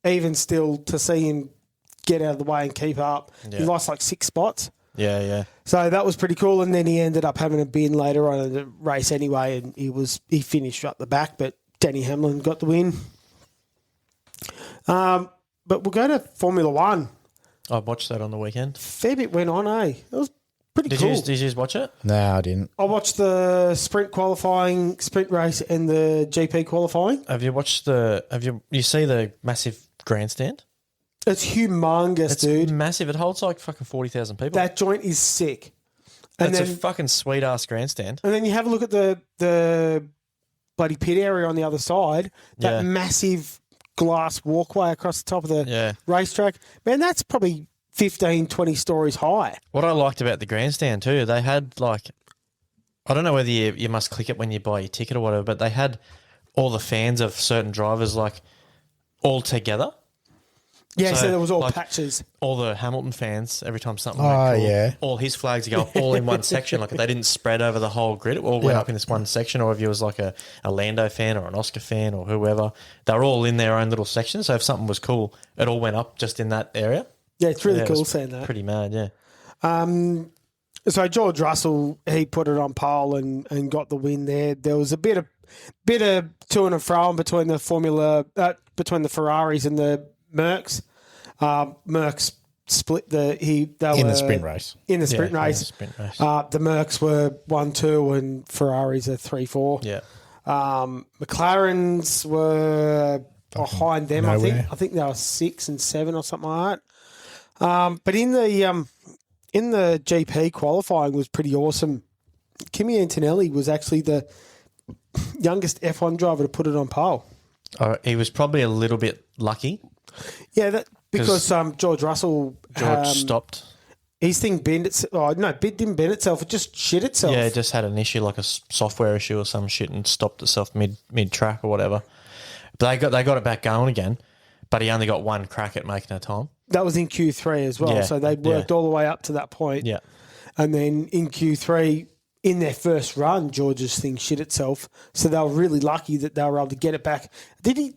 even still, to see him get out of the way and keep up, he lost 6 spots. Yeah. So that was pretty cool. And then he ended up having a bin later on in the race anyway, and he finished up the back, but Danny Hamlin got the win. But we'll go to Formula One. I watched that on the weekend. Fair bit went on, eh? It was pretty Did cool. you just watch it? No, I didn't. I watched the sprint race and the GP qualifying. Have you watched you see the massive grandstand? It's humongous, It's dude. massive. It holds fucking 40,000 people. That joint is sick. And That's then, a fucking sweet ass grandstand. and then you have a look at the bloody pit area on the other side. That Yeah. massive glass walkway across the top of the Yeah. racetrack. Man, that's probably 15, 20 stories high. What I liked about the grandstand too, they had like, I don't know whether you must click it when you buy your ticket or whatever, but they had all the fans of certain drivers like all together. Yeah, so there was all like, patches. All the Hamilton fans, every time something Oh, went cool, yeah. all his flags go up all in one section. Like they didn't spread over the whole grid. It all went Yeah. up in this one section. Or if you was like a Lando fan or an Oscar fan or whoever, they were all in their own little section. So if something was cool, it all went up just in that area. Yeah, it's really Yeah, it cool was seeing that. Pretty mad, yeah. So George Russell, he put it on pole and got the win there. There was a bit of to and fro between the between the Ferraris and the Mercs. Mercs split the sprint race. In the sprint Yeah, race, in the sprint race. the Mercs were 1-2 and Ferraris are 3-4. Yeah. McLarens were behind them. nowhere. I think they were 6 and 7 or something like that. But in the GP qualifying was pretty awesome. Kimi Antonelli was actually the youngest F1 driver to put it on pole. He was probably a little bit lucky. Yeah, because George Russell Stopped. his thing bent itself. Oh, no, it didn't bend itself. It just shit itself. Yeah, it just had an issue, like a software issue or some shit, and stopped itself mid track or whatever. But they got it back going again. But he only got one crack at making a time. That was in Q3 as well. Yeah, So they worked all the way up to that point. Yeah. And then in Q3, in their first run, George's thing shit itself. So they were really lucky that they were able to get it back. Did he?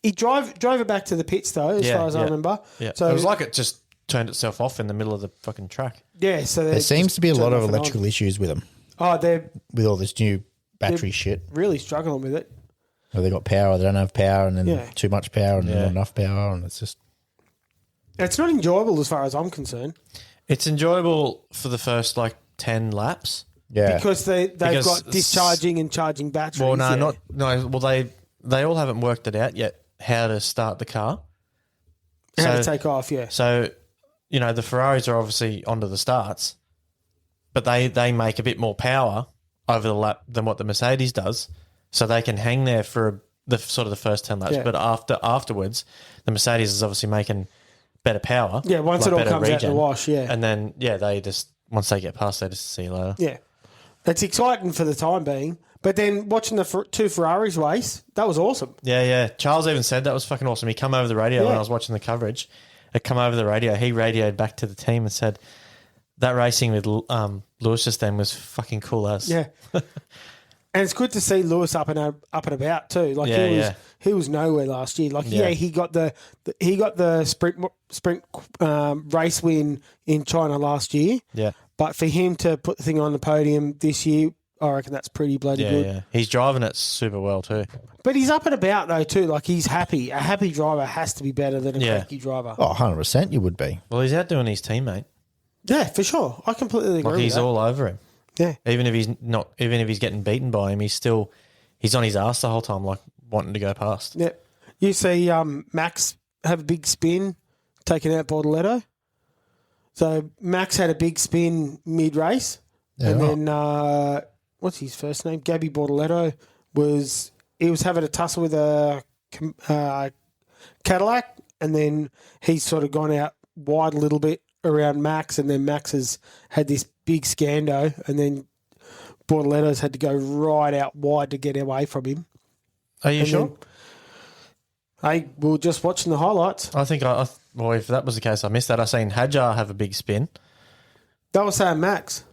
He drove it back to the pits though, as far as I remember. Yeah. So it was like it just turned itself off in the middle of the fucking track. yeah. So There seems to be a lot of electrical issues. issues with them, They're with all this new battery shit. really struggling with it. Where they got power, they don't have power, and then Yeah. too much power, and then not enough power, and it's just It's not enjoyable as far as I'm concerned It's enjoyable for the first like 10 laps. because they've Because got discharging and charging batteries. Well, no, yeah. no. Well, they all haven't worked it out yet how to start the car. How to take off, yeah. So, the Ferraris are obviously onto the starts, but they make a bit more power over the lap than what the Mercedes does, so they can hang there for the first 10 laps. Yeah. But afterwards, the Mercedes is obviously making better power. Yeah, once like it all better comes out in regen. the wash, yeah. And then they just once they get past, they just see you later. Yeah. It's exciting for the time being. But then watching the two Ferraris race, that was awesome. Yeah. Charles even said that was fucking awesome. He come over the radio when I was watching the coverage. It come over the radio. He radioed back to the team and said that racing with Lewis just then was fucking cool as. Yeah. And it's good to see Lewis up and about too. Like he was nowhere last year. Like he got the sprint race win in China last year. Yeah. But for him to put the thing on the podium this year, I reckon that's pretty bloody good. Yeah. He's driving it super well too. But he's up and about though too. Like he's happy. A happy driver has to be better than a cranky driver. 100% you would be. Well, he's out doing his teammate. Yeah, for sure. I completely agree. Like he's with that. all over him. Yeah. Even if he's getting beaten by him, he's on his ass the whole time, like wanting to go past. Yeah. You see Max have a big spin, taking out Bortoletto. So Max had a big spin mid-race. Yeah. And then, what's his first name? Gabby Bortoletto was having a tussle with a Cadillac, and then he's sort of gone out wide a little bit around Max, and then Max has had this big scando, and then Bortoletto's had to go right out wide to get away from him. Are you sure? Hey, we were just watching the highlights. I think well, if that was the case, I missed that. I seen Hadjar have a big spin. They were saying Max.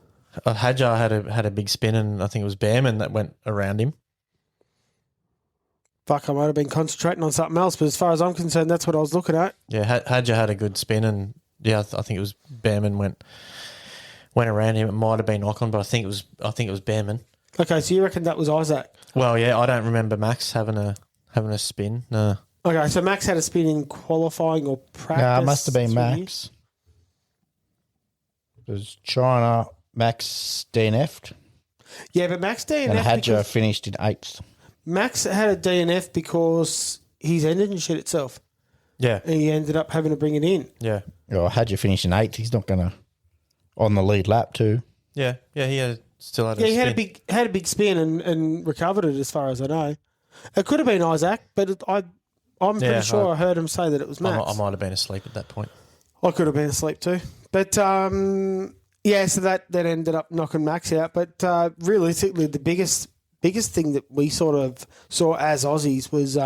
Hadjar had a big spin, and I think it was Behrman that went around him. Fuck, I might have been concentrating on something else, but as far as I'm concerned, that's what I was looking at. Yeah, Hadjar had a good spin, and I think it was Behrman went around him. It might have been Ocon, but I think it was Behrman. Okay, so you reckon that was Isaac? Well, yeah, I don't remember Max having a spin. No. Okay, so Max had a spin in qualifying or practice. No, it must have been 3 Max. years? It was China, Max DNF'd, Yeah, but Max DNF and Hadjar because finished in 8th. Max had a DNF because his engine shit itself, Yeah, and he ended up having to bring it in. yeah, Well, Hadjar finished in 8th. He's not going to on the lead lap too. yeah. He still had a Yeah, he spin. had a big spin and recovered it, as far as I know. It could have been Isaac, but I'm Yeah, pretty sure I heard him say that it was Max. I might have been asleep at that point. I could have been asleep too. But, yeah, so that ended up knocking Max out. But realistically, the biggest thing that we sort of saw as Aussies was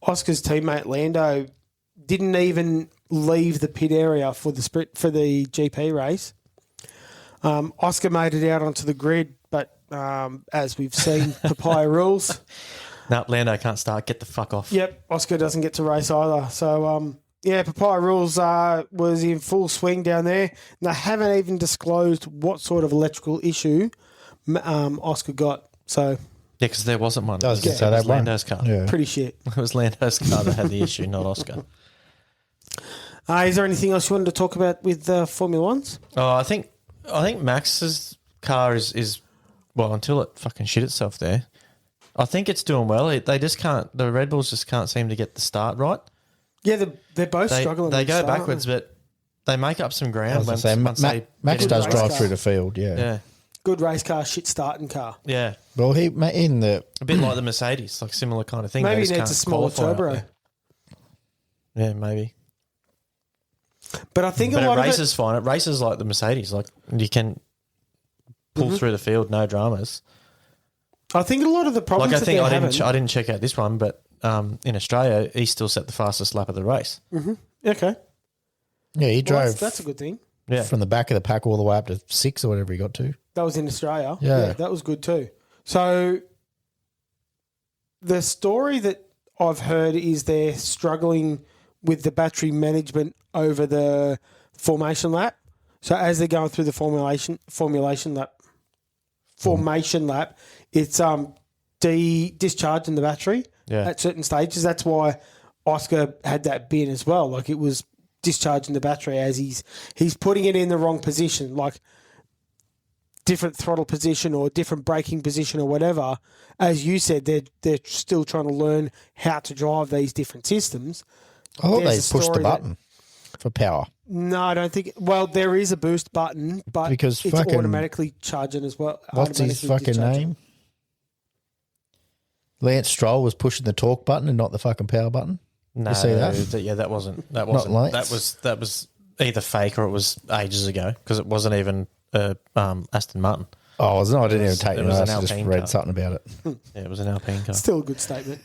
Oscar's teammate Lando didn't even leave the pit area for the sprint for the GP race. Oscar made it out onto the grid, but as we've seen, papaya rules. No, Lando can't start. Get the fuck off. Yep, Oscar doesn't get to race either. So, yeah, papaya rules was in full swing down there. And they haven't even disclosed what sort of electrical issue Oscar got. So, Yeah, because there wasn't one. I was gonna It say was that one. Lando's car. Yeah. pretty shit. It was Lando's car that had the issue, not Oscar. Is there anything else you wanted to talk about with Formula Ones? Oh, I think Max's car is well, until it fucking shit itself there. I think it's doing well. They just can't. The Red Bulls just can't seem to get the start right. Yeah, they're both They struggling. they with go start, aren't backwards, they? but they make up some I ground was gonna once say, they Max get does into race drive car. through the field, yeah. Yeah, Good race car, shit starting car. yeah. Well, he in the A bit like the Mercedes, like similar kind of thing. Maybe They he just needs a can't smaller qualify up turbo. there. Yeah, maybe. But I think But a it lot of races fine. It races like the Mercedes. Like you can pull Mm-hmm. through the field, no dramas. I think a lot of the problems Like I that think they're I having. didn't check out this one, but in Australia, he still set the fastest lap of the race. Okay, yeah, he well, drove that's a good thing. Yeah, from the back of the pack all the way up to 6 or whatever he got to. That was in Australia. Yeah. That was good too. So the story that I've heard is they're struggling with the battery management over the formation lap. So as they're going through the formation lap, it's discharging the battery Yeah. at certain stages. That's why Oscar had that bin as well. Like it was discharging the battery as he's putting it in the wrong position, like different throttle position or different braking position or whatever. As you said, they're still trying to learn how to drive these different systems. I thought they There's a pushed the story that- button for power. No, I don't think. Well, there is a boost button, but Because it's fucking- automatically charging as well. What's his automatically fucking discharging. name? Lance Stroll was pushing the torque button and not the fucking power button. no, You see that? that wasn't Lance? that was either fake or it was ages ago because it wasn't even Aston Martin. Oh, was I didn't even take it the was notice. an I just Alpine read car. something about it. Yeah, it was an Alpine car. Still a good statement.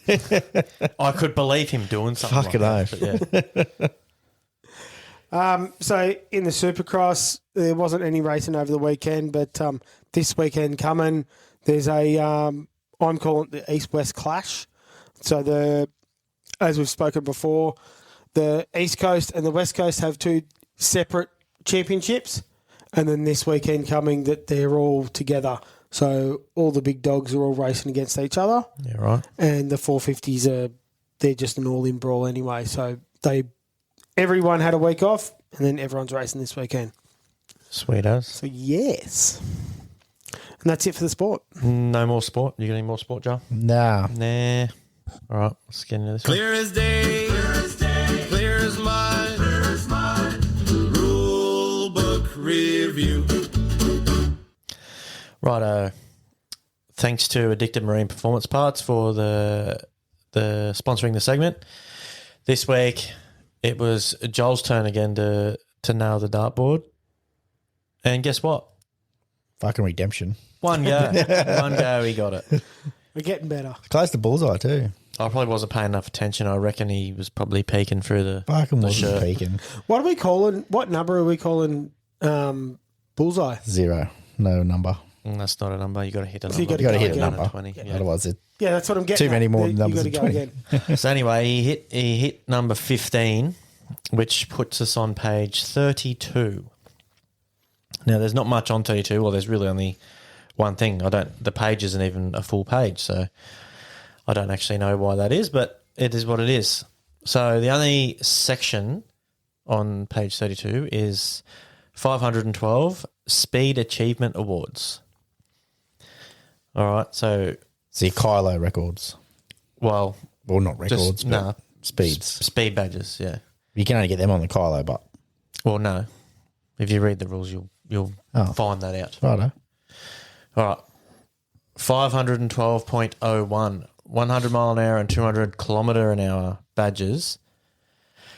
I could believe him doing something. Fucking like that, but yeah. So in the Supercross, there wasn't any racing over the weekend, but this weekend coming, there's a I'm calling it the East-West clash. So as we've spoken before, the East Coast and the West Coast have two separate championships, and then this weekend coming that they're all together. So all the big dogs are all racing against each other, Yeah, right. and the 450s they're just an all-in brawl anyway. So everyone had a week off, and then everyone's racing this weekend. Sweet as. So yes, and that's it for the sport. No more sport. You got any more sport, Joe? Nah. Nah. All right, let's get into this one. Clear as day, clear as mud, rule book review. Righto. Thanks to Addicted Marine Performance Parts for the sponsoring the segment. This week, it was Joel's turn again to nail the dartboard. And guess what? Fucking redemption. One go. One go, he got it. We're getting better. Close to bullseye too. I probably wasn't paying enough attention. I reckon he was probably peeking through the Fucking the wasn't shirt. peaking. What are we calling? What number are we calling bullseye? 0. No number. That's not a number. You got to hit a So you number. gotta You got to go hit a again. number. 20, yeah. Otherwise, it. Yeah, that's what I'm getting. Too many at. more You numbers gotta than go 20. again. So anyway, he hit number 15, which puts us on page 32. Now, there's not much on 32. Well, there's really only one thing. The page isn't even a full page, so I don't actually know why that is, but it is what it is. So the only section on page 32 is 512 Speed Achievement Awards. All right, so, It's the Kylo records. well, Well, not records, but nah, speeds. speed badges, yeah. You can only get them on the Kylo, but. Well, no. If you read the rules, you'll Oh. find that out. Righto. All right. 512.01 100 mile an hour and 200 kilometre an hour badges,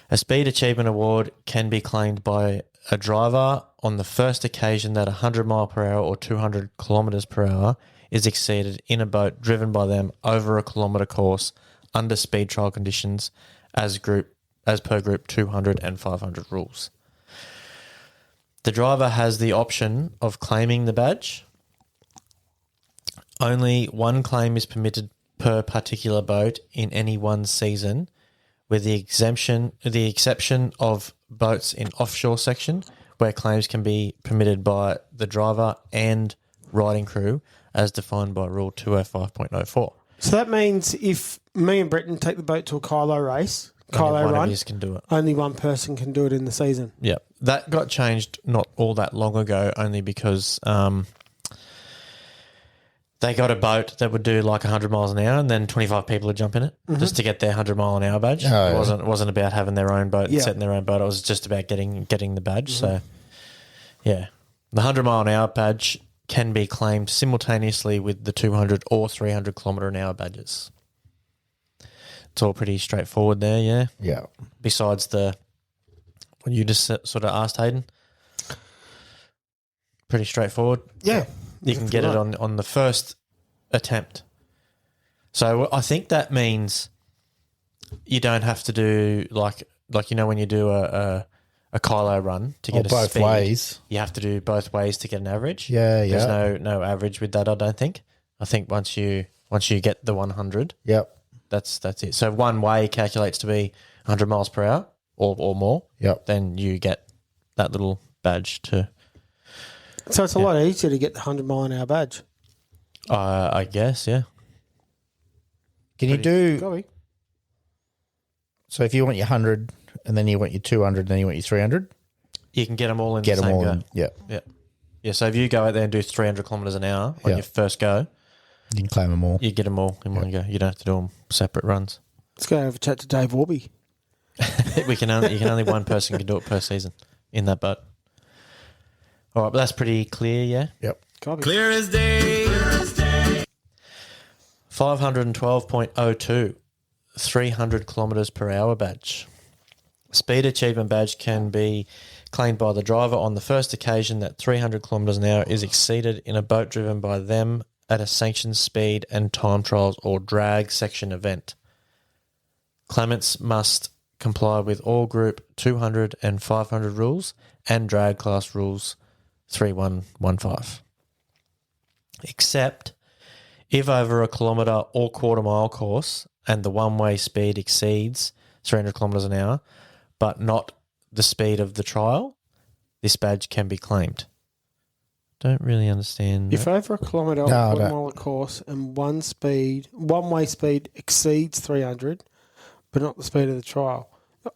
a speed achievement award can be claimed by a driver on the first occasion that 100 mile per hour or 200 kilometres per hour is exceeded in a boat driven by them over a kilometre course under speed trial conditions as per group 200 and 500 rules. The driver has the option of claiming the badge. Only one claim is permitted per particular boat in any one season, with the exception of boats in offshore section, where claims can be permitted by the driver and riding crew, as defined by Rule 205.04. So that means if me and Britton take the boat to a Kylo race, Only Kylo one run, of yous can do it. only one person can do it in the season. Yeah, that got changed not all that long ago, only because they got a boat that would do like 100 miles an hour, and then 25 people would jump in it just to get their 100 mile an hour badge. Oh, It yeah. wasn't about having their own boat, and Yeah. setting their own boat. It was just about getting the badge. So, yeah, the 100 mile an hour badge can be claimed simultaneously with the 200 or 300 kilometre an hour badges. It's all pretty straightforward there, yeah. Yeah. Besides what you just sort of asked, Hayden, pretty straightforward. Yeah. You can get it on the first attempt. So I think that means you don't have to do like when you do a Kylo run to get a both speed. ways. You have to do both ways to get an average. Yeah, yeah. There's no average with that, I don't think. I think once you get the 100, Yep. that's it. So one way calculates to be 100 miles per hour or more. Yep. Then you get that little badge to, So it's a lot easier to get the 100 mile an hour badge. I guess, yeah. Can you do Go. so if you want your 100 and then you want your 200 and then you want your 300? You can get them all in Get the them same all go. in. Yeah. Yeah. Yeah, so if you go out there and do 300 kilometres an hour on Yeah. your first go, You can claim them all. you get them all in one go. You don't have to do them separate runs. Let's go have a chat to Dave Warby. Only one person can do it per season in that boat. All right, but that's pretty clear, yeah? Yep. Copy. Clear as day. 512.02, 300 kilometres per hour badge. Speed achievement badge can be claimed by the driver on the first occasion that 300 kilometres an hour is exceeded in a boat driven by them at a sanctioned speed and time trials or drag section event. Claimants must comply with all Group 200 and 500 rules and drag class rules 3115. Except if over a kilometre or quarter mile course and the one-way speed exceeds 300 kilometres an hour, but not the speed of the trial, this badge can be claimed. Don't really understand If that. over a kilometre No, or I quarter don't. mile course and one-way speed exceeds 300, but not the speed of the trial.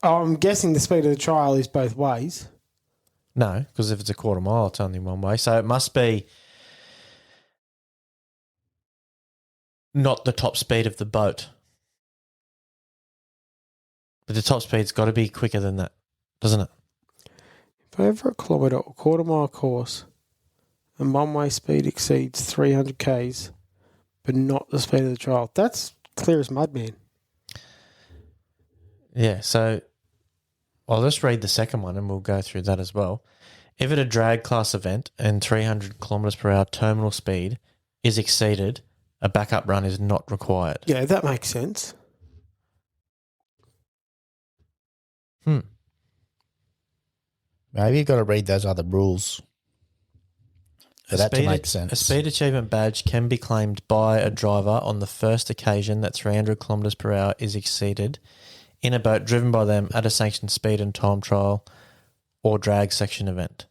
I'm guessing the speed of the trial is both ways. No, because if it's a quarter mile, it's only one way. So it must be not the top speed of the boat. But the top speed's got to be quicker than that, doesn't it? If over a kilometre or quarter mile course and one-way speed exceeds 300 k's, but not the speed of the trial. That's clear as mud, man. Yeah, so I'll just read the second one and we'll go through that as well. If at a drag class event and 300 kilometres per hour terminal speed is exceeded, a backup run is not required. Yeah, that makes sense. Maybe you've got to read those other rules for that to make sense. A speed achievement badge can be claimed by a driver on the first occasion that 300 kilometres per hour is exceeded in a boat driven by them at a sanctioned speed and time trial or drag section event.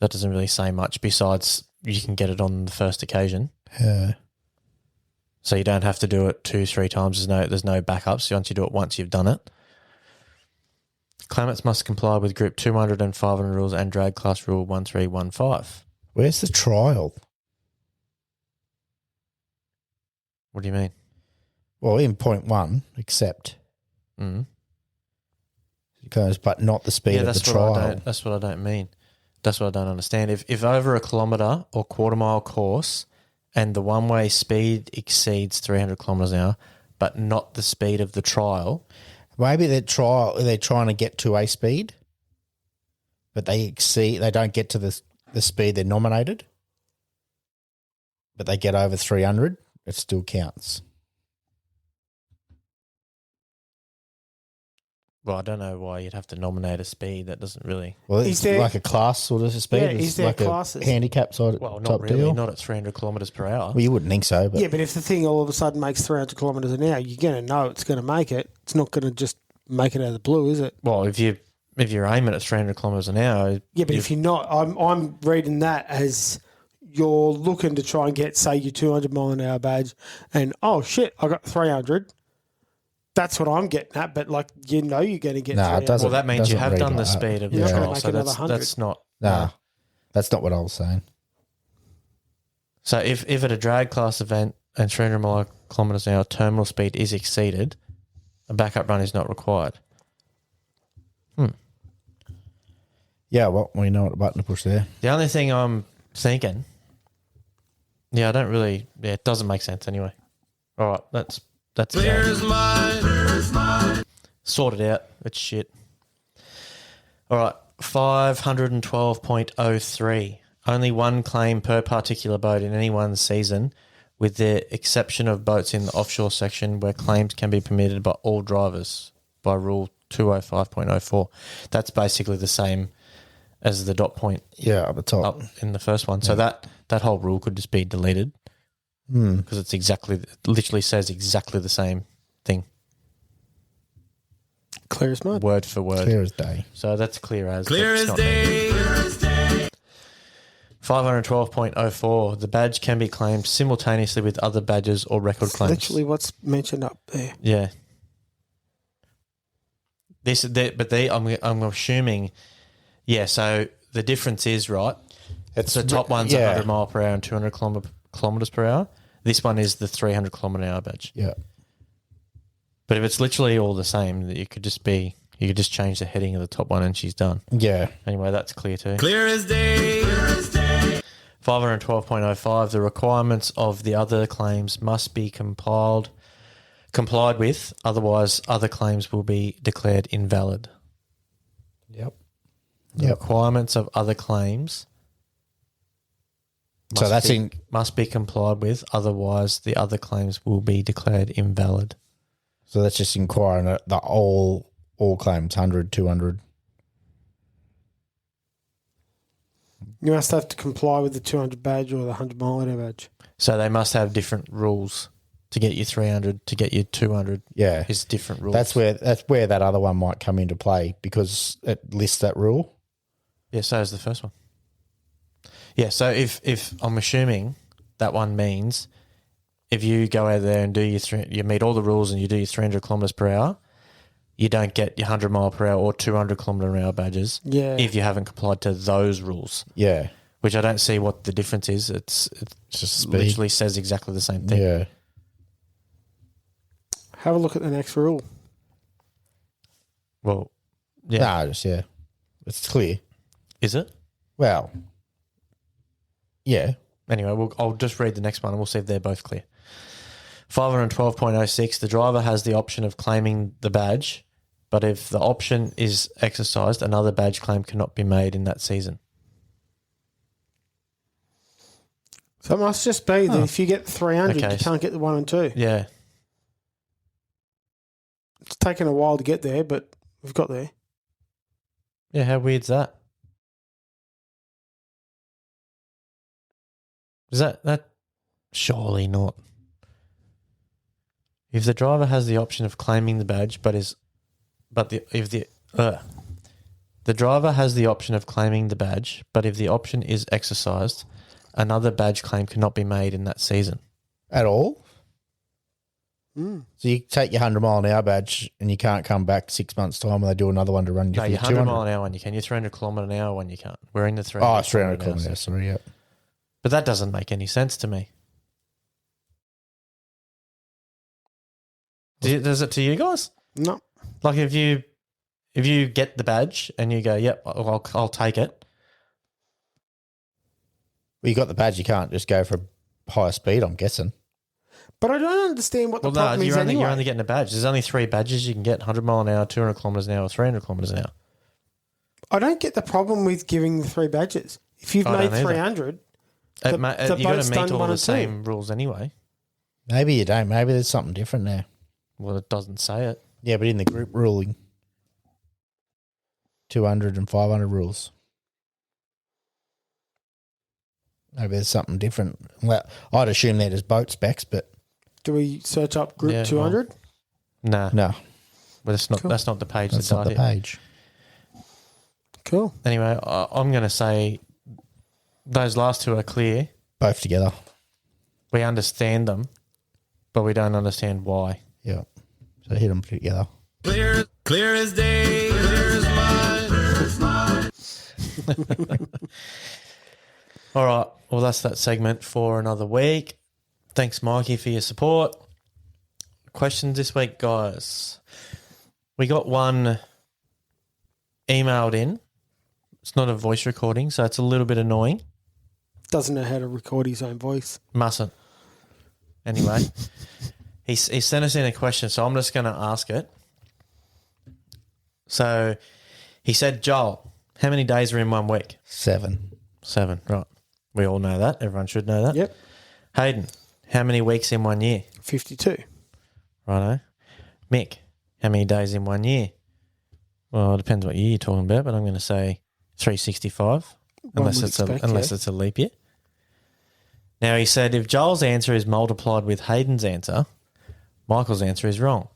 That doesn't really say much besides you can get it on the first occasion. Yeah. So you don't have to do it 2-3 times. There's no backups. Once you do it once, you've done it. Claimants must comply with Group 200 and 500 rules and Drag Class Rule 1315. Where's the trial? What do you mean? Well, in point one, except. Mm. Because, but not the speed of the that's trial. that's what I don't mean. That's what I don't understand. If over a kilometre or quarter mile course and the one-way speed exceeds 300 kilometres an hour, but not the speed of the trial. Maybe they're trying to get to a speed, but they don't get to the speed they're nominated, but they get over 300, it still counts. Well, I don't know why you'd have to nominate a speed. That doesn't really... Well, Is it's there- like a class sort of speed. Yeah, It's is there like classes? a handicap side Well, type not really. deal. Not at 300 kilometres per hour. Well, you wouldn't think so, but Yeah, but if the thing all of a sudden makes 300 kilometres an hour, you're going to know it's going to make it. It's not going to just make it out of the blue, is it? Well, if you're aiming at 300 kilometres an hour... Yeah, but if you're not, I'm reading that as you're looking to try and get, say, your 200 mile an hour badge, and oh shit, I got 300. That's what I'm getting at, but like you're going to get. No, it 300. doesn't. Well, that means you doesn't have read done the like that. speed of the You're not gonna trial, make so another that's 100. not... Nah, that's not what I was saying. So if at a drag class event and 300 kilometres an hour terminal speed is exceeded, a backup run is not required. Yeah, well, we know what button to push there. The only thing I'm thinking... Yeah, I don't really... Yeah, it doesn't make sense anyway. All right, that's Clear it. as mud. Sort it out. It's shit. All right, 512.03. Only one claim per particular boat in any one season, with the exception of boats in the offshore section where claims can be permitted by all drivers by Rule 205.04. That's basically the same as the dot point Yeah, up the top. up in the first one. So that whole rule could just be deleted because it literally says exactly the same thing, Clear as mud. word for word. Clear as day. So that's clear as. Clear but it's as not day. 512.04. The badge can be claimed simultaneously with other badges or record It's claims. literally what's mentioned up there. Yeah. I'm assuming. Yeah. So the difference is right. It's The top one's 100 mile per hour and 200 kilometers per hour. This one is the 300 kilometer an hour badge. Yeah. But if it's literally all the same, you could just change the heading of the top one and she's done. Yeah. Anyway, that's clear too. Clear as day. 512.05. The requirements of the other claims must be complied with, otherwise other claims will be declared invalid. Yep. The requirements of other claims So that's must be complied with, otherwise the other claims will be declared invalid. So that's just inquiring the all claims, 100, 200. You must have to comply with the 200 badge or the 100 mile an hour badge. So they must have different rules to get you 300, to get you 200. Yeah. Is different rules. That's where that other one might come into play because it lists that rule. Yeah, so is the first one. Yeah, so if I'm assuming that one means if you go out there and do you meet all the rules and you do your 300 kilometers per hour, you don't get your 100 mile per hour or 200 kilometer an hour badges. Yeah. If you haven't complied to those rules, Yeah. which I don't see what the difference is. It Just speed. literally says exactly the same thing. Yeah. Have a look at the next rule. Well, yeah, Nah, it's clear. is it? Well, yeah. Anyway, I'll just read the next one and we'll see if they're both clear. 512.06, the driver has the option of claiming the badge, but if the option is exercised, another badge claim cannot be made in that season. So it must just be that if you get 300, Okay. you can't get the 1 and 2. Yeah. It's taken a while to get there, but we've got there. Yeah, how weird's that? Is that surely not? If the driver has the option of claiming the badge, the driver has the option of claiming the badge, but if the option is exercised, another badge claim cannot be made in that season. At all? Mm. So you take your 100 mile an hour badge and you can't come back 6 months' time and they do another one to run you No, for your your 100 200. mile an hour one you can. Your 300 kilometre an hour one you can't. We're in the 300. Oh, it's 300 kilometre an hour kilometres. Sorry, yeah. But that doesn't make any sense to me. Does it to you guys? No. Like if you get the badge and you go, yep, I'll take it. Well, you got the badge. You can't just go for higher speed, I'm guessing. But I don't understand what the Well, no, problem is anyway. you're only getting a badge. There's only 3 badges you can get: 100 mile an hour, 200 kilometers an hour, 300 kilometers an hour. I don't get the problem with giving the 3 badges. If you've I made don't either. 300, You the got to boat's meet done all one the and two. same rules anyway. Maybe you don't. Maybe there's something different there. Well, it doesn't say it. Yeah, but in the group ruling, 200 and 500 rules. Maybe there's something different. Well, I'd assume that is boat specs, but do we search up Group Yeah, 200? Nah, no, but it's not. Cool. That's not the page. that's that's not the here. page. Cool. Anyway, I'm going to say those last 2 are clear. Both together. We understand them, but we don't understand why. Yeah. So hit them together. Clear as day. Clear as mud. All right. Well, that's that segment for another week. Thanks, Mikey, for your support. Questions this week, guys. We got one emailed in. It's not a voice recording, so it's a little bit annoying. Doesn't know how to record his own voice. Mustn't. Anyway, he sent us in a question, so I'm just going to ask it. So he said, Joel, how many days are in 1 week? 7. 7, right. We all know that. Everyone should know that. Yep. Hayden, how many weeks in 1 year? 52. Righto. Mick, how many days in 1 year? Well, it depends what year you're talking about, but I'm going to say 365, unless it's a leap year. Now, he said if Joel's answer is multiplied with Hayden's answer, Michael's answer is wrong.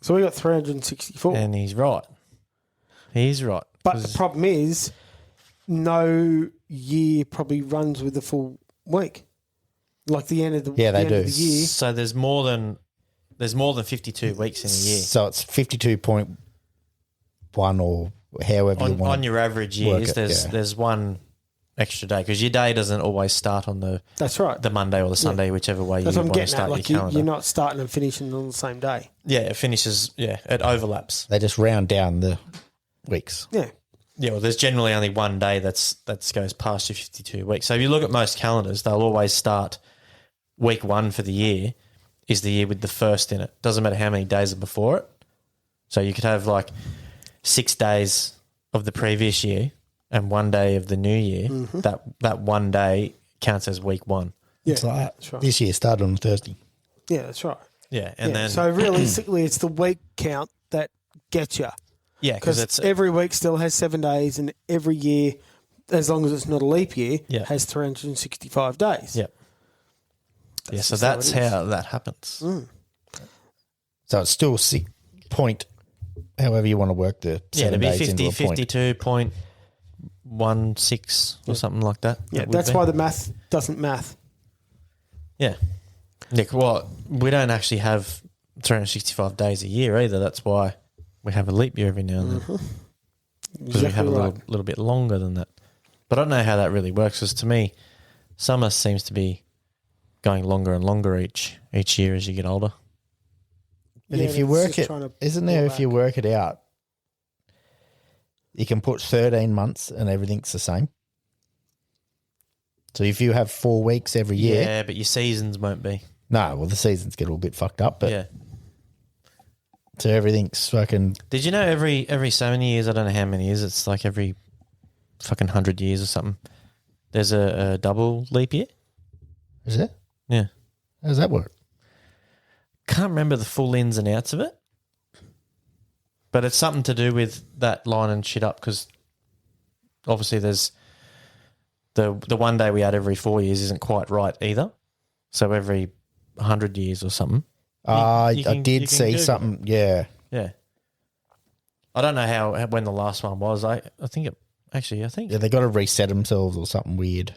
So we got 364. And he's right. He's right. But 'Cause- the problem is, no year probably runs with the full week. Like the end of the Yeah, they the end do. Of the year. So there's more than 52 weeks in a year. So it's 52.1 or however you want. On your average work years, it, yeah. there's one extra day because your day doesn't always start on the That's right. Monday or the Sunday, whichever way That's you what I'm want to getting at. start Like your calendar. you're not starting and finishing on the same day. Yeah, it finishes. Yeah, it overlaps. They just round down the weeks. Yeah. Yeah, well, there's generally only one day that goes past your 52 weeks. So if you look at most calendars, they'll always start week 1 for the year is the year with the first in it. Doesn't matter how many days are before it. So you could have like 6 days of the previous year and 1 day of the new year. Mm-hmm. That 1 day counts as week 1. Yeah. It's like that's right. this year started on Thursday. Yeah, that's right. Yeah, and Yeah, then so realistically, it's the week count that gets you. yeah, because Because it's every week still has 7 days, and every year, as long as it's not a leap year, Yeah. has 365 days. yeah. Yeah, so just how that's it is. how that happens. So it's still however you want to work the Yeah, 7 it'd be days into 50, a point. 52.16 or something like that. Yeah, That would that's be. why the math doesn't math. Yeah. Nick, well, we don't actually have 365 days a year either. That's why we have a leap year every now and then. Because we have a little bit longer than that. But I don't know how that really works because to me, summer seems to be going longer and longer each year as you get older. But Yeah, if you it's work just it, trying to isn't there, pull if you back. work it out, you can put 13 months and everything's the same. So if you have 4 weeks every year, Yeah, but your seasons won't be. no, well, the seasons get a little bit fucked up, but Yeah. so everything's fucking, Did you know every so many years, I don't know how many years, it's like every fucking 100 years or something, there's a double leap year? is it? Yeah. How does that work? Can't remember the full ins and outs of it, but it's something to do with that lining shit up because obviously there's the 1 day we had every 4 years isn't quite right either. So every 100 years or something. you I can- you did can see Google something, yeah. Yeah. I don't know how when the last one was. I think it actually, I think. Yeah, they got to reset themselves or something weird.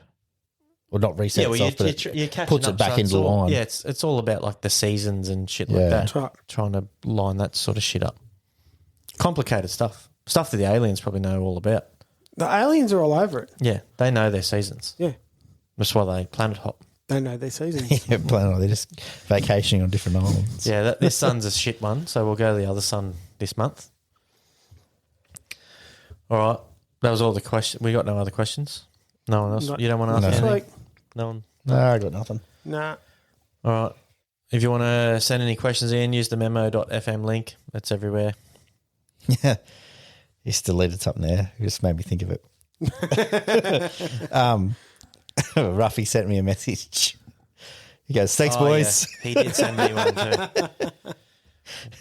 Well, not reset Yeah, well, itself, but you're catching puts up, it back so it's into all- line. Yeah, it's all about like the seasons and shit like Yeah. that. That's right. Trying to line that sort of shit up. Complicated stuff. Stuff that the aliens probably know all about. The aliens are all over it. Yeah, they know their seasons. Yeah. That's why they planet hop. They know their seasons. yeah, they're just vacationing on different islands. Yeah, this sun's a shit one, so we'll go to the other sun this month. All right. That was all the questions. We got no other questions? No one else? Not- You don't want to ask No. This anything? week, No one. No, I got nothing. Nah. All right. If you want to send any questions in, use the memo.fm link. That's everywhere. Yeah. You just deleted something there. It just made me think of it. Ruffy sent me a message. He goes, thanks, boys. Yeah. He did send me one too.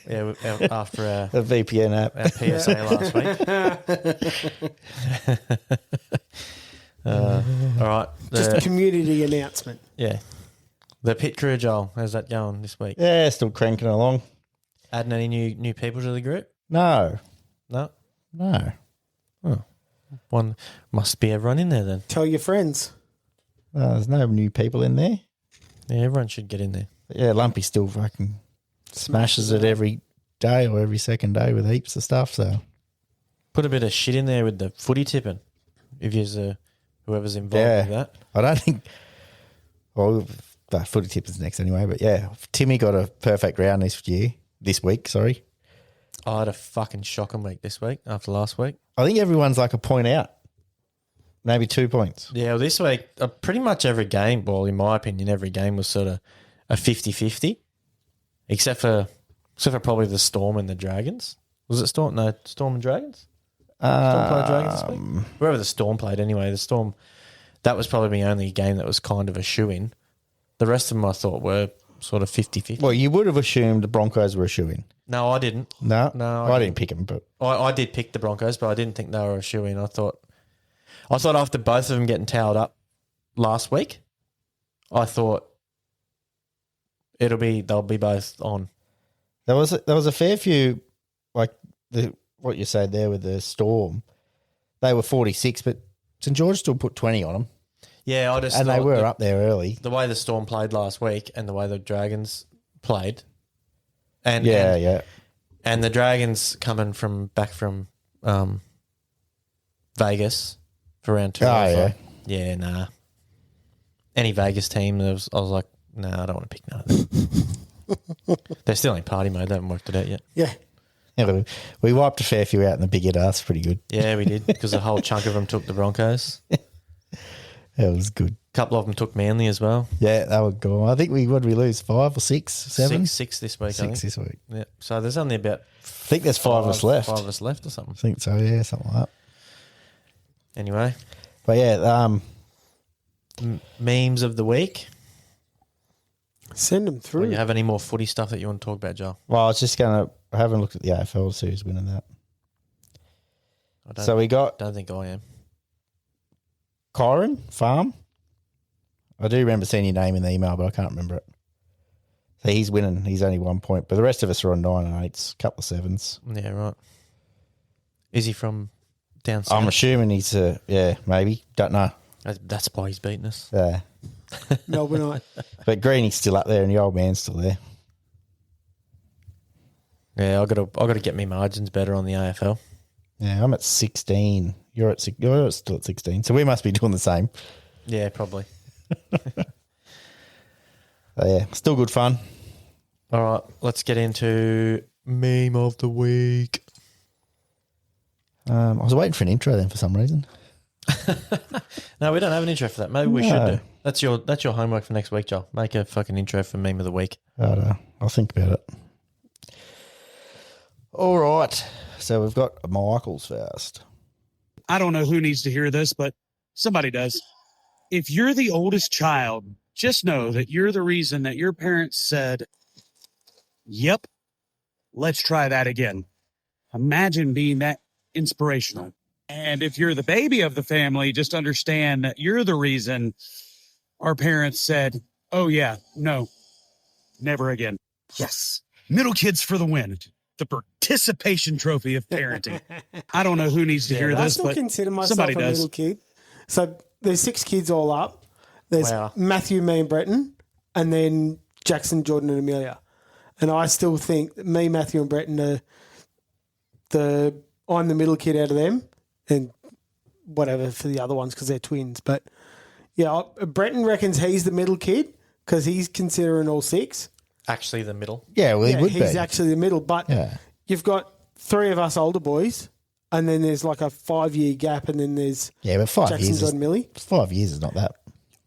Yeah, after The VPN app. our PSA last week. All right. Just a community announcement. Yeah. The pit crew, Joel, how's that going this week? Yeah, still cranking along. Adding any new people to the group? No. No? No. One must be everyone in there then. Tell your friends. There's no new people in there. Yeah, everyone should get in there. But yeah, Lumpy still fucking smashes it every day or every second day with heaps of stuff. So Put a bit of shit in there with the footy tipping. If you're whoever's involved with that. I don't think. Well, footy tip is next anyway. But yeah, Timmy got a perfect round this week. Sorry, I had a fucking shocking week this week after last week. I think everyone's like a point out, maybe 2 points. Yeah, well, this week, pretty much every game, well, in my opinion, every game was sort of a 50-50, except for probably the Storm and the Dragons. Was it Storm? No, Storm and Dragons? Storm played Dragons this week? Wherever the Storm played anyway, the Storm, that was probably my only game that was kind of a shoe-in. The rest of them I thought were sort of 50-50. Well, you would have assumed the Broncos were a shoe-in. No, I didn't. No, No, I didn't pick them. But I did pick the Broncos, but I didn't think they were a shoe-in. I thought after both of them getting towed up last week, I thought they'll be both on. there was a fair few, like what you said there with the Storm. They were 46, but St George still put 20 on them, Yeah, I just and they thought were up there early. the way the Storm played last week and the way the Dragons played, and Yeah. and the Dragons coming back from Vegas for round 2. Oh, I yeah. thought, yeah, nah. Any Vegas team, I was like, nah, I don't want to pick none of them. They're still in party mode. They haven't worked it out yet. Yeah. Yeah, we wiped a fair few out in the big hit ass. Pretty good. Yeah, we did because a whole chunk of them took the Broncos. That was good. A couple of them took Manly as well. Yeah, that would go. I think what did we lose? 5 or 6, 7? Six this week. I 6 think. this week. Yeah. So there's only about I think there's 5 of us left. 5 of us left or something. I think so. Yeah, something like that. Anyway, But yeah, memes of the week. Send them Do through. you have any more footy stuff that you want to talk about, Joel? well, I was just gonna. I haven't looked at the AFL to see who's winning that. I So we got don't think I am. Kyron Farm. I do remember seeing your name in the email, but I can't remember it. So he's winning. He's only 1 point, but the rest of us are on 9 and 8s, a couple of 7s. Yeah, right. Is he from down south? I'm assuming he's maybe. Don't know. That's why he's beating us. Yeah. Melbourne. But Greeny's still up there and the old man's still there. Yeah, I got to get me margins better on the AFL. Yeah, I'm at 16. You're still at 16. So we must be doing the same. Yeah, probably. So yeah, still good fun. All right, let's get into meme of the week. I was waiting for an intro then for some reason. No, we don't have an intro for that. Maybe we should do. That's your homework for next week, Joel. Make a fucking intro for meme of the week. I'll think about it. All right. So we've got Michael's first. I don't know who needs to hear this, but somebody does. If you're the oldest child, just know that you're the reason that your parents said, yep, let's try that again. Imagine being that inspirational. And if you're the baby of the family, just understand that you're the reason our parents said, oh yeah, no, never again. Yes. Middle kids for the win. The participation trophy of parenting. I don't know who needs to hear I this, still but consider myself somebody a does. little kid. So there's 6 kids all up. There's Wow. Matthew, me, and Breton, and then Jackson, Jordan, and Amelia. And I still think that me, Matthew, and Breton are I'm the middle kid out of them, and whatever for the other ones because they're twins. But yeah, Breton reckons he's the middle kid because he's considering all 6. Actually, the middle. Yeah, well, he would he's be. actually the middle. But Yeah. you've got 3 of us older boys, and then there's like a 5-year gap, and then there's Yeah, but 5 Jackson, years. Jordan, Millie. 5 years is not that.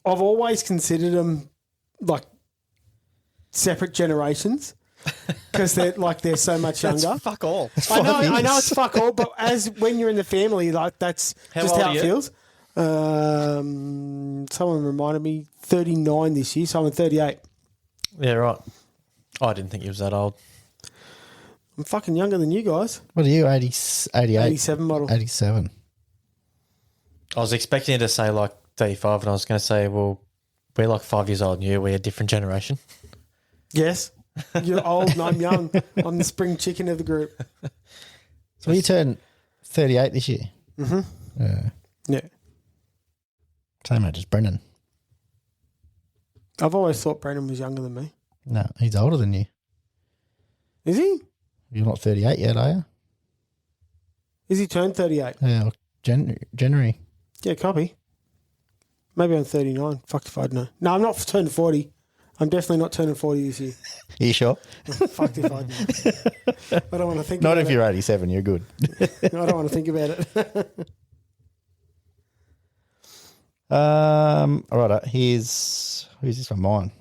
I've always considered them like separate generations because they're so much younger. Fuck all. I know it's fuck all, but as when you're in the family, like that's just old how are it you? feels. Someone reminded me 39 this year, so I'm 38. Yeah, right. I didn't think he was that old. I'm fucking younger than you guys. What are you, 88? 87 model. 87. I was expecting you to say like 35, and I was going to say, well, we're like 5 years old and you. We're a different generation. Yes. You're old and I'm young. I'm the spring chicken of the group. So you turned 38 this year? Mm-hmm. Yeah. Yeah. Same age as Brendan. I've always thought Brandon was younger than me. No, he's older than you. Is he? You're not 38 yet, are you? Is he turned 38? Yeah, January. Yeah, copy. Maybe I'm 39. Fuck if I'd know. No, I'm not turning 40. I'm definitely not turning 40 this year. Are you sure? Fucked if I'd know. I don't want to think Not about if it. you're 87, you're good. I don't want to think about it. All right, who's this one? Mine.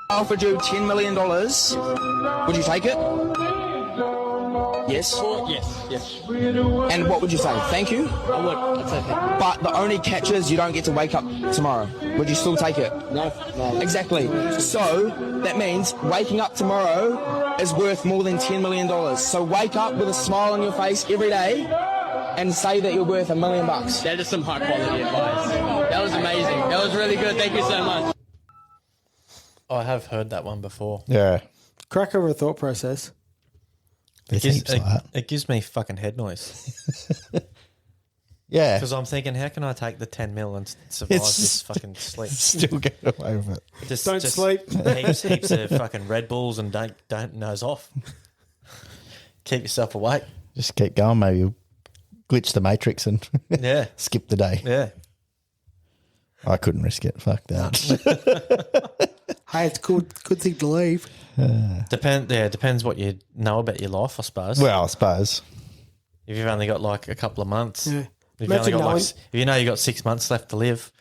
Offered you $10 million. Would you take it? Yes? Yes. And what would you say? Thank you? I would. I'd say thank you. But the only catch is you don't get to wake up tomorrow. Would you still take it? No. Exactly. So that means waking up tomorrow is worth more than $10 million. So wake up with a smile on your face every day and say that you're worth $1 million. That is some high quality advice. That was amazing. That was really good. Thank you so much. I have heard that one before. Yeah. Cracker of a thought process. There's Gives- heaps like that. it gives me fucking head noise. Yeah. Because I'm thinking, how can I take the 10 mil and survive It's- this fucking sleep? Still get away with it. Just, Don't sleep. Heaps of fucking Red Bulls and don't nose off. Keep yourself awake. Just keep going. Maybe you'll glitch the matrix and Yeah. skip the day. Yeah. I couldn't risk it. Fuck that. Hey, it's good thing to leave. Depends what you know about your life, I suppose. Well, I suppose. If you've only got like a couple of months, Yeah. if Imagine if you know you've got 6 months left to live,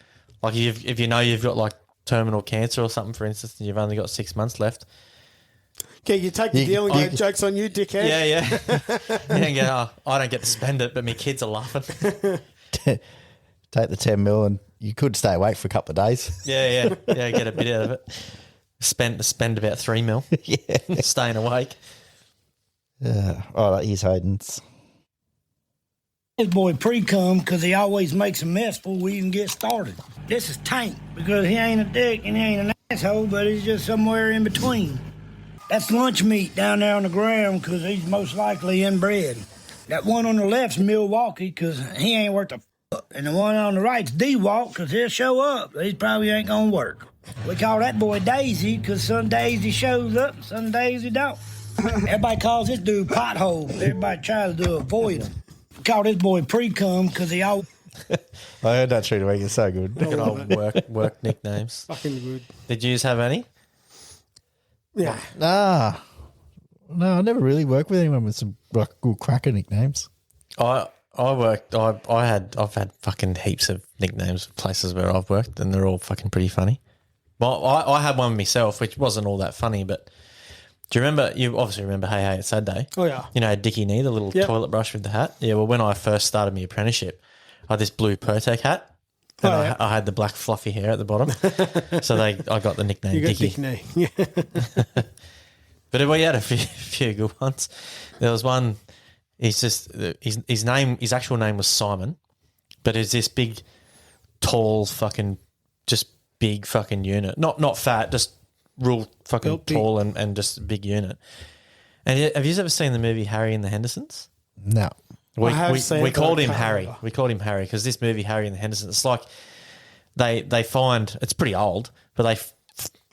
like if you know you've got like terminal cancer or something, for instance, and you've only got 6 months left. Yeah, you take the deal and go, joke's on you, dickhead. Yeah. You don't get, I don't get to spend it, but my kids are laughing. Take the 10 mil and you could stay awake for a couple of days. Yeah, get a bit out of it. Spend about 3 mil. Yeah. Staying awake. All right, here's Hayden's. This boy pre-cum because he always makes a mess before we even get started. This is Tank because he ain't a dick and he ain't an asshole, but he's just somewhere in between. That's lunch meat down there on the ground because he's most likely inbred. That one on the left's Milwaukee because he ain't worth a fuck. And the one on the right's D-Walk because he'll show up. He probably ain't going to work. We call that boy Daisy because some days he shows up, some days he don't. Everybody calls this dude Pothole. Everybody tries to avoid him. We call this boy pre-cum because he always... I heard that through the week. It's so good. Good old work nicknames. Fucking good. Did you have any? Yeah. No, I never really worked with anyone with some like good cracker nicknames. I've had fucking heaps of nicknames for places where I've worked, and they're all fucking pretty funny. Well, I had one myself, which wasn't all that funny, but do you remember? You obviously remember Hey Hey It's Saturday. Oh, yeah. You know Dickie Knee, the little Yep. toilet brush with the hat. Yeah. Well, when I first started my apprenticeship, I had this blue Pertec hat, and Oh, yeah. I had the black fluffy hair at the bottom, so I got the nickname You got Dickie. dick knee. Yeah. But we had a few good ones. There was one. He's just his name. His actual name was Simon, but it's this big, tall, fucking, just big fucking unit. Not fat, just real fucking Built big. tall and just a big unit. And have you ever seen the movie Harry and the Hendersons? No. We, I have we, seen we it, but called I him can't Harry. remember. We called him Harry because this movie Harry and the Hendersons. It's like they find it's pretty old, but they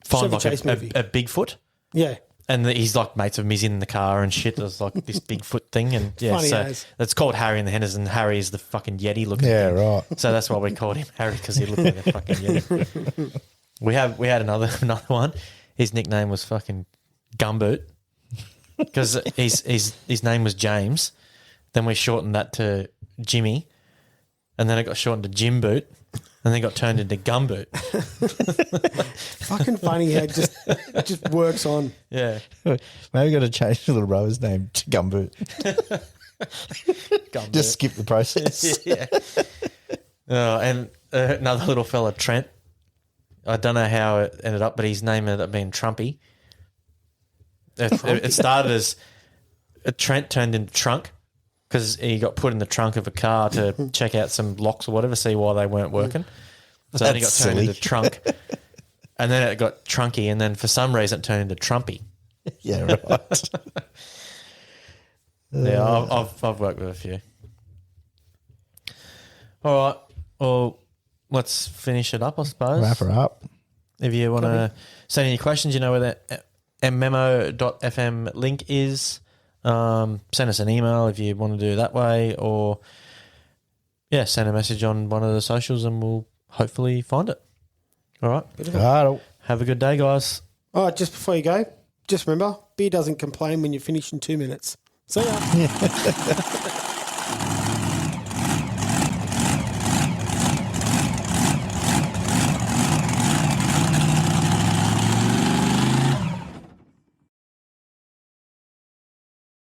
find Chevy like Chase movie. a Bigfoot. Yeah. And he's like mates with him. He's in the car and shit. There's like this Bigfoot thing, and yeah, Funny so as. it's called Harry and the Hendersons. Harry is the fucking Yeti looking. Yeah, thing. right. So that's why we called him Harry because he looked like a fucking Yeti. We had another one. His nickname was fucking Gumboot because his name was James. Then we shortened that to Jimmy, and then it got shortened to gym boot, and then got turned into gumboot. Fucking funny how it just works on. Yeah. Maybe got to change the little brother's name to Gumboot. Gumboot. Just skip the process. Yeah. And another little fella, Trent. I don't know how it ended up, but his name ended up being Trumpy. It started as Trent turned into Trunk because he got put in the trunk of a car to check out some locks or whatever, see why they weren't working. So then he got turned into Trunk. And then it got Trunky, and then for some reason it turned into Trumpy. Yeah, right. Yeah, I've worked with a few. All right. Well, let's finish it up, I suppose. Wrap her up. If you want to send any questions, you know where the memo.fm link is. Send us an email if you want to do it that way, or send a message on one of the socials and we'll hopefully find it. All right. Right. Have a good day, guys. Oh, just before you go, just remember, beer doesn't complain when you finish in 2 minutes. See ya.